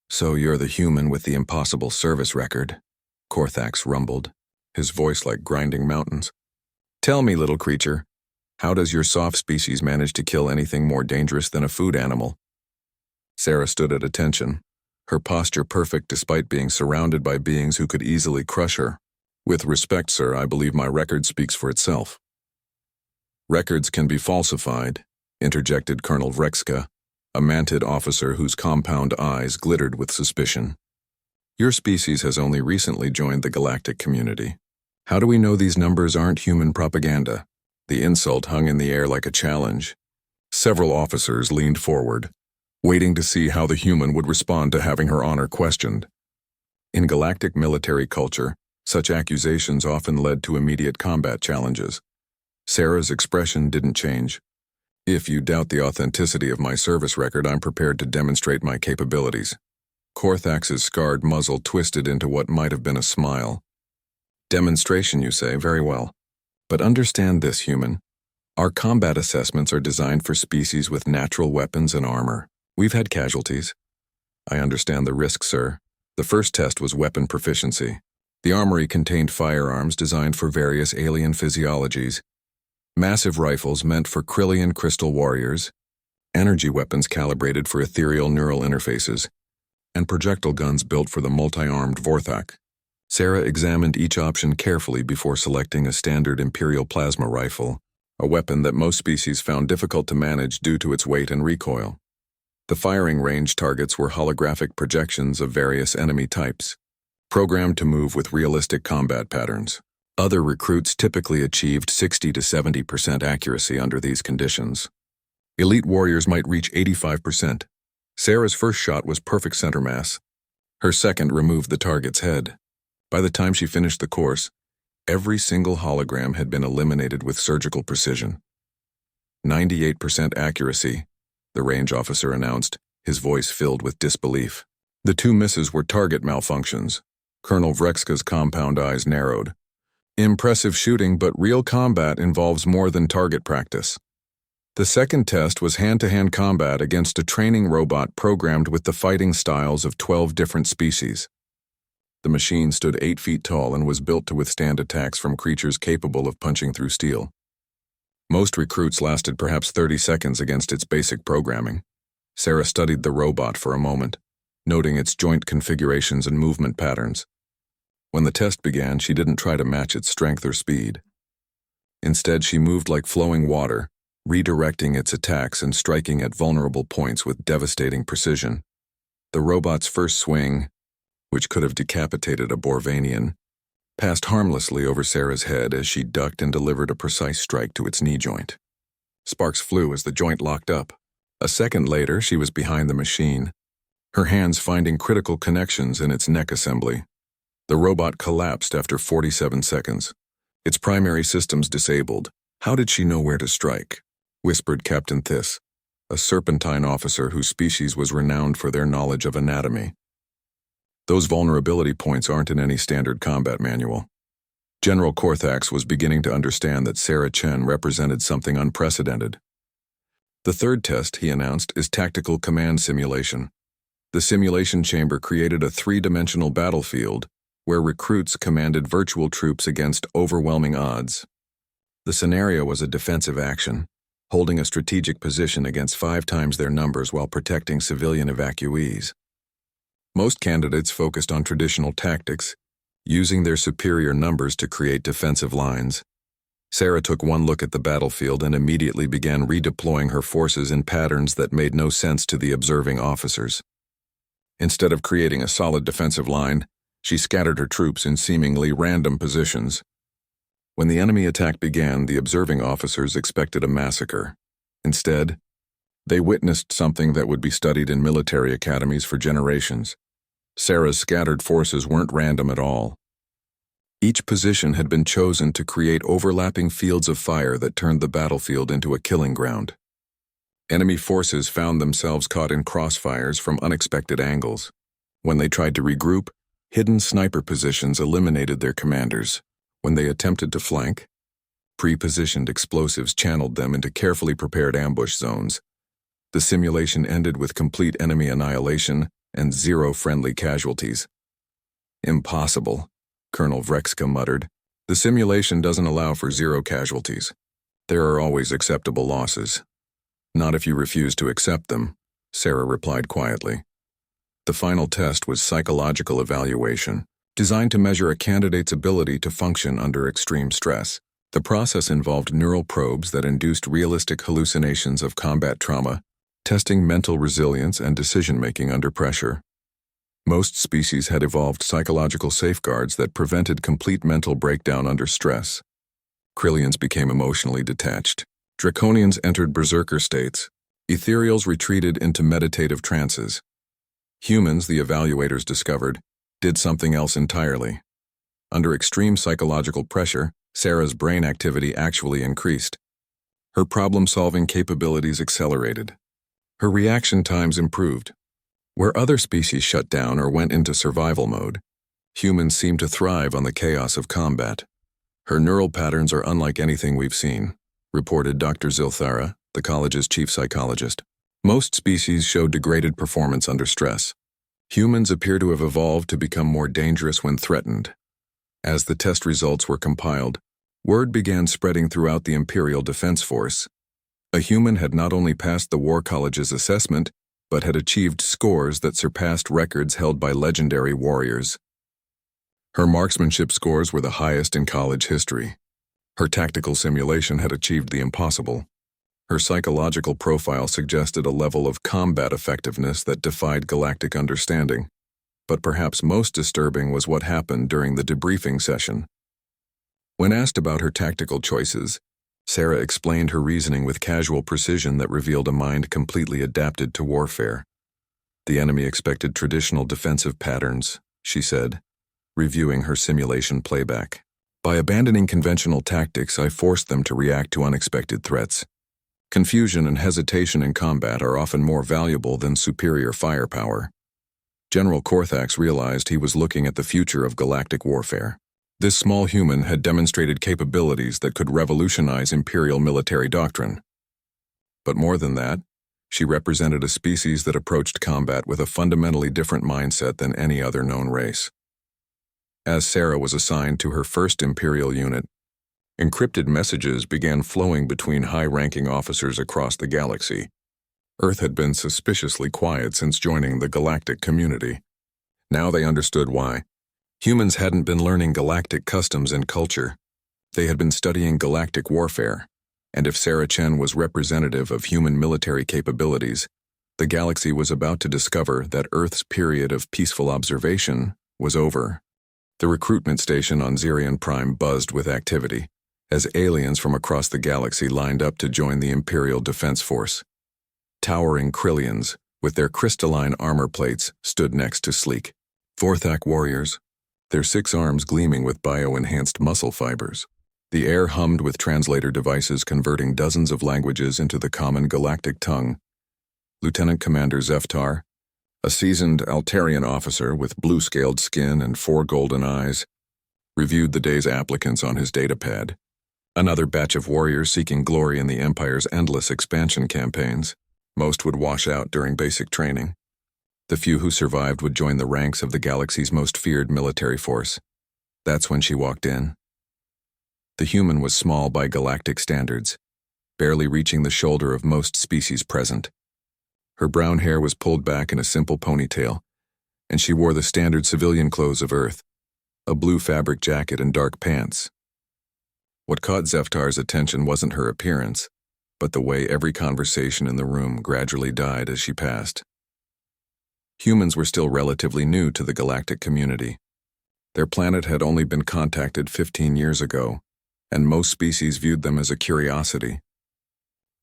"So you're the human with the impossible service record," Korthax rumbled, his voice like grinding mountains. "Tell me, little creature, how does your soft species manage to kill anything more dangerous than a food animal?" Sarah stood at attention, her posture perfect despite being surrounded by beings who could easily crush her. "With respect, sir, I believe my record speaks for itself." "Records can be falsified," interjected Colonel Vrexka, a mantid officer whose compound eyes glittered with suspicion. "Your species has only recently joined the galactic community. How do we know these numbers aren't human propaganda?" The insult hung in the air like a challenge. Several officers leaned forward, waiting to see how the human would respond to having her honor questioned. In galactic military culture, such accusations often led to immediate combat challenges. Sarah's expression didn't change. "If you doubt the authenticity of my service record, I'm prepared to demonstrate my capabilities." Korthax's scarred muzzle twisted into what might have been a smile. "Demonstration, you say? Very well. But understand this, human. Our combat assessments are designed for species with natural weapons and armor. We've had casualties." "I understand the risk, sir. The first test was weapon proficiency. The armory contained firearms designed for various alien physiologies, massive rifles meant for Krillian crystal warriors, energy weapons calibrated for ethereal neural interfaces, and projectile guns built for the multi-armed Vorthak." Sarah examined each option carefully before selecting a standard Imperial plasma rifle, a weapon that most species found difficult to manage due to its weight and recoil. The firing range targets were holographic projections of various enemy types, programmed to move with realistic combat patterns. Other recruits typically achieved 60 to 70% accuracy under these conditions. Elite warriors might reach 85%. Sarah's first shot was perfect center mass. Her second removed the target's head. By the time she finished the course, every single hologram had been eliminated with surgical precision. 98% accuracy, the range officer announced, his voice filled with disbelief. The two misses were target malfunctions. Colonel Vrexka's compound eyes narrowed. "Impressive shooting, but real combat involves more than target practice." The second test was hand-to-hand combat against a training robot programmed with the fighting styles of 12 different species. The machine stood 8 feet tall and was built to withstand attacks from creatures capable of punching through steel. Most recruits lasted perhaps 30 seconds against its basic programming. Sarah studied the robot for a moment, noting its joint configurations and movement patterns. When the test began, she didn't try to match its strength or speed. Instead, she moved like flowing water, redirecting its attacks and striking at vulnerable points with devastating precision. The robot's first swing, which could have decapitated a Borvanian, passed harmlessly over Sarah's head as she ducked and delivered a precise strike to its knee joint. Sparks flew as the joint locked up. A second later, she was behind the machine, her hands finding critical connections in its neck assembly. The robot collapsed after 47 seconds. Its primary systems disabled. "How did she know where to strike?" whispered Captain Thiss, a serpentine officer whose species was renowned for their knowledge of anatomy. "Those vulnerability points aren't in any standard combat manual." General Korthax was beginning to understand that Sarah Chen represented something unprecedented. "The third test," he announced, "is tactical command simulation." The simulation chamber created a 3-dimensional battlefield where recruits commanded virtual troops against overwhelming odds. The scenario was a defensive action, holding a strategic position against 5 times their numbers while protecting civilian evacuees. Most candidates focused on traditional tactics, using their superior numbers to create defensive lines. Sarah took one look at the battlefield and immediately began redeploying her forces in patterns that made no sense to the observing officers. Instead of creating a solid defensive line, she scattered her troops in seemingly random positions. When the enemy attack began, the observing officers expected a massacre. Instead, they witnessed something that would be studied in military academies for generations. Sarah's scattered forces weren't random at all. Each position had been chosen to create overlapping fields of fire that turned the battlefield into a killing ground. Enemy forces found themselves caught in crossfires from unexpected angles. When they tried to regroup, hidden sniper positions eliminated their commanders. When they attempted to flank, pre-positioned explosives channeled them into carefully prepared ambush zones. The simulation ended with complete enemy annihilation and 0 friendly casualties. Impossible, Colonel Vrexka muttered. The simulation doesn't allow for 0 casualties. There are always acceptable losses. Not if you refuse to accept them, Sarah replied quietly. The final test was psychological evaluation, designed to measure a candidate's ability to function under extreme stress. The process involved neural probes that induced realistic hallucinations of combat trauma, testing mental resilience and decision-making under pressure. Most species had evolved psychological safeguards that prevented complete mental breakdown under stress. Krillians became emotionally detached. Draconians entered berserker states. Ethereals retreated into meditative trances. Humans, the evaluators discovered, did something else entirely. Under extreme psychological pressure, Sarah's brain activity actually increased. Her problem-solving capabilities accelerated. Her reaction times improved. Where other species shut down or went into survival mode, humans seemed to thrive on the chaos of combat. Her neural patterns are unlike anything we've seen, reported Dr. Zilthara, the college's chief psychologist. Most species show degraded performance under stress. Humans appear to have evolved to become more dangerous when threatened. As the test results were compiled, word began spreading throughout the Imperial Defense Force. A human had not only passed the War College's assessment, but had achieved scores that surpassed records held by legendary warriors. Her marksmanship scores were the highest in college history. Her tactical simulation had achieved the impossible. Her psychological profile suggested a level of combat effectiveness that defied galactic understanding. But perhaps most disturbing was what happened during the debriefing session. When asked about her tactical choices, Sarah explained her reasoning with casual precision that revealed a mind completely adapted to warfare. The enemy expected traditional defensive patterns, she said, reviewing her simulation playback. By abandoning conventional tactics, I forced them to react to unexpected threats. Confusion and hesitation in combat are often more valuable than superior firepower. General Korthax realized he was looking at the future of galactic warfare. This small human had demonstrated capabilities that could revolutionize Imperial military doctrine. But more than that, she represented a species that approached combat with a fundamentally different mindset than any other known race. As Sarah was assigned to her first Imperial unit, encrypted messages began flowing between high-ranking officers across the galaxy. Earth had been suspiciously quiet since joining the galactic community. Now they understood why. Humans hadn't been learning galactic customs and culture. They had been studying galactic warfare, and if Sarah Chen was representative of human military capabilities, the galaxy was about to discover that Earth's period of peaceful observation was over. The recruitment station on Zirion Prime buzzed with activity, as aliens from across the galaxy lined up to join the Imperial Defense Force. Towering Krillians, with their crystalline armor plates, stood next to sleek Vorthak warriors, their 6 arms gleaming with bio-enhanced muscle fibers. The air hummed with translator devices converting dozens of languages into the common galactic tongue. Lieutenant Commander Zeftar, a seasoned Altarian officer with blue-scaled skin and 4 golden eyes, reviewed the day's applicants on his datapad. Another batch of warriors seeking glory in the Empire's endless expansion campaigns. Most would wash out during basic training. The few who survived would join the ranks of the galaxy's most feared military force. That's when she walked in. The human was small by galactic standards, barely reaching the shoulder of most species present. Her brown hair was pulled back in a simple ponytail, and she wore the standard civilian clothes of Earth, a blue fabric jacket and dark pants. What caught Zeftar's attention wasn't her appearance, but the way every conversation in the room gradually died as she passed. Humans were still relatively new to the galactic community. Their planet had only been contacted 15 years ago, and most species viewed them as a curiosity.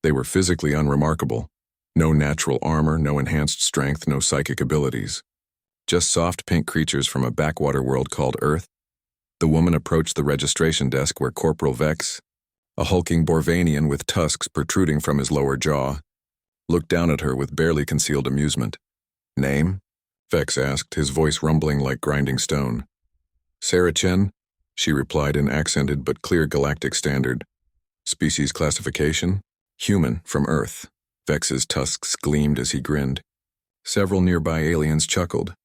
They were physically unremarkable. No natural armor, no enhanced strength, no psychic abilities. Just soft pink creatures from a backwater world called Earth. The woman approached the registration desk where Corporal Vex, a hulking Borvanian with tusks protruding from his lower jaw, looked down at her with barely concealed amusement. "Name?" Vex asked, his voice rumbling like grinding stone. "Sarah Chen," she replied in accented but clear galactic standard. "Species classification? Human, from Earth." Vex's tusks gleamed as he grinned. Several nearby aliens chuckled.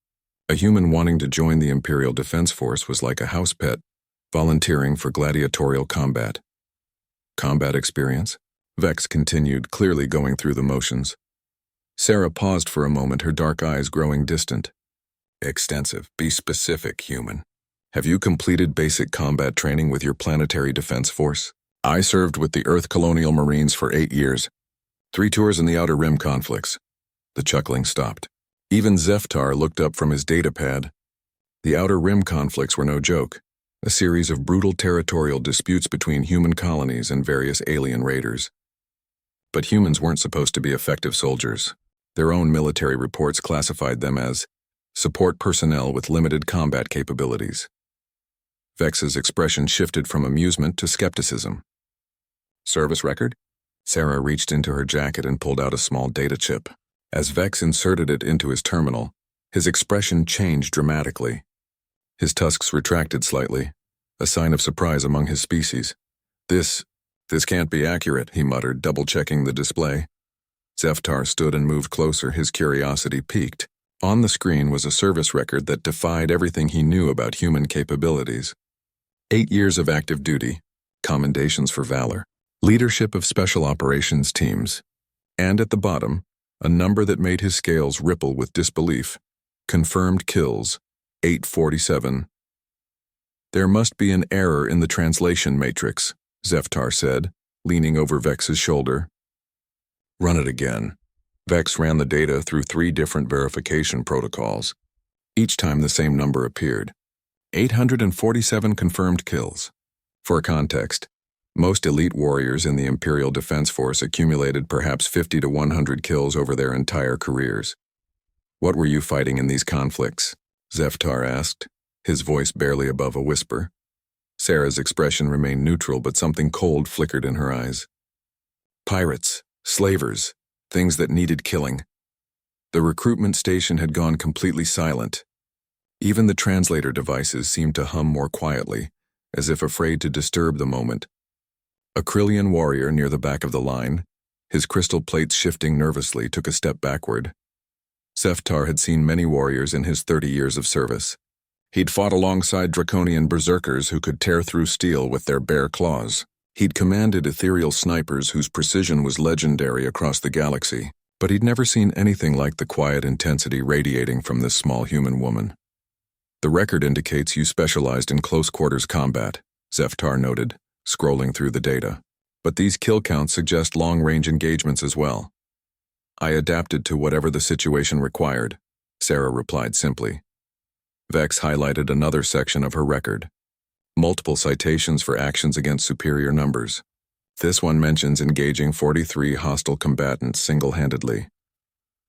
A human wanting to join the Imperial Defense Force was like a house pet, volunteering for gladiatorial combat. "Combat experience?" Vex continued, clearly going through the motions. Sarah paused for a moment, her dark eyes growing distant. "Extensive. Be specific, human. Have you completed basic combat training with your planetary defense force?" "I served with the Earth Colonial Marines for 8 years. 3 tours in the Outer Rim conflicts." The chuckling stopped. Even Zeftar looked up from his datapad. The Outer Rim conflicts were no joke, a series of brutal territorial disputes between human colonies and various alien raiders. But humans weren't supposed to be effective soldiers. Their own military reports classified them as support personnel with limited combat capabilities. Vex's expression shifted from amusement to skepticism. "Service record?" Sarah reached into her jacket and pulled out a small data chip. As Vex inserted it into his terminal, his expression changed dramatically. His tusks retracted slightly, a sign of surprise among his species. This can't be accurate," he muttered, double-checking the display. Zeftar stood and moved closer, his curiosity piqued. On the screen was a service record that defied everything he knew about human capabilities. 8 years of active duty, commendations for valor, leadership of special operations teams, and at the bottom, a number that made his scales ripple with disbelief. Confirmed kills, 847. "There must be an error in the translation matrix," Zeftar said, leaning over Vex's shoulder. "Run it again." Vex ran the data through 3 different verification protocols. Each time the same number appeared. 847 confirmed kills. For context, most elite warriors in the Imperial Defense Force accumulated perhaps 50 to 100 kills over their entire careers. "What were you fighting in these conflicts?" Zeftar asked, his voice barely above a whisper. Sarah's expression remained neutral, but something cold flickered in her eyes. "Pirates, slavers, things that needed killing." The recruitment station had gone completely silent. Even the translator devices seemed to hum more quietly, as if afraid to disturb the moment. A Krillian warrior near the back of the line, his crystal plates shifting nervously, took a step backward. Zeftar had seen many warriors in his 30 years of service. He'd fought alongside draconian berserkers who could tear through steel with their bare claws. He'd commanded ethereal snipers whose precision was legendary across the galaxy, but he'd never seen anything like the quiet intensity radiating from this small human woman. "The record indicates you specialized in close-quarters combat," Zeftar noted, scrolling through the data. "But these kill counts suggest long-range engagements as well." "I adapted to whatever the situation required," Sarah replied simply. Vex highlighted another section of her record. Multiple citations for actions against superior numbers. This one mentions engaging 43 hostile combatants single-handedly.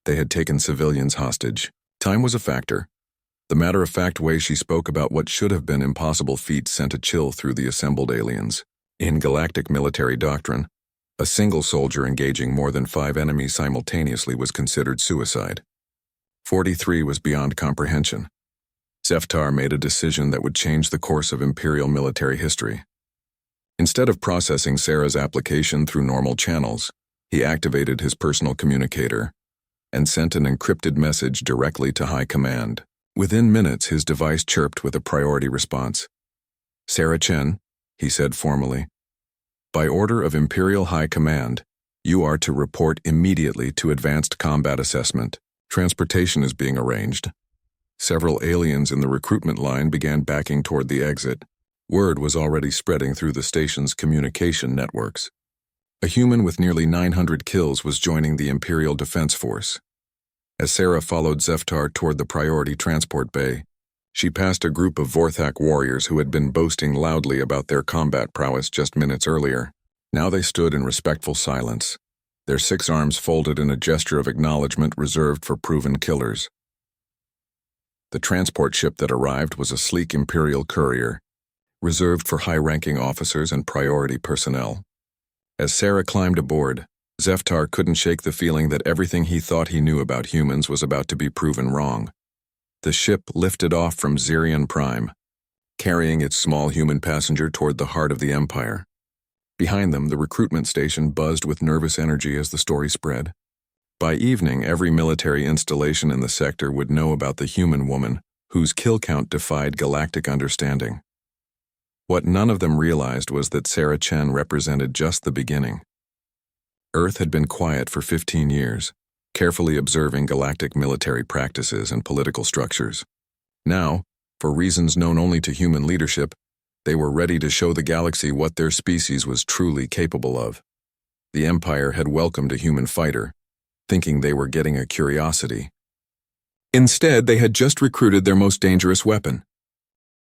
They had taken civilians hostage. Time was a factor. The matter-of-fact way she spoke about what should have been impossible feats sent a chill through the assembled aliens. In galactic military doctrine, a single soldier engaging more than 5 enemies simultaneously was considered suicide. 43 was beyond comprehension. Zeftar made a decision that would change the course of Imperial military history. Instead of processing Sarah's application through normal channels, he activated his personal communicator and sent an encrypted message directly to High Command. Within minutes, his device chirped with a priority response. "Sarah Chen, he said formally. "By order of Imperial High Command, you are to report immediately to Advanced Combat Assessment. Transportation is being arranged." Several aliens in the recruitment line began backing toward the exit. Word was already spreading through the station's communication networks. A human with nearly 900 kills was joining the Imperial Defense Force. As Sarah followed Zeftar toward the priority transport bay, she passed a group of Vorthak warriors who had been boasting loudly about their combat prowess just minutes earlier. Now they stood in respectful silence, their 6 arms folded in a gesture of acknowledgement reserved for proven killers. The transport ship that arrived was a sleek Imperial courier, reserved for high-ranking officers and priority personnel. As Sarah climbed aboard, Zeftar couldn't shake the feeling that everything he thought he knew about humans was about to be proven wrong. The ship lifted off from Zirion Prime, carrying its small human passenger toward the heart of the Empire. Behind them, the recruitment station buzzed with nervous energy as the story spread. By evening, every military installation in the sector would know about the human woman whose kill count defied galactic understanding. What none of them realized was that Sarah Chen represented just the beginning. Earth had been quiet for 15 years, carefully observing galactic military practices and political structures. Now, for reasons known only to human leadership, they were ready to show the galaxy what their species was truly capable of. The Empire had welcomed a human fighter, thinking they were getting a curiosity. Instead, they had just recruited their most dangerous weapon.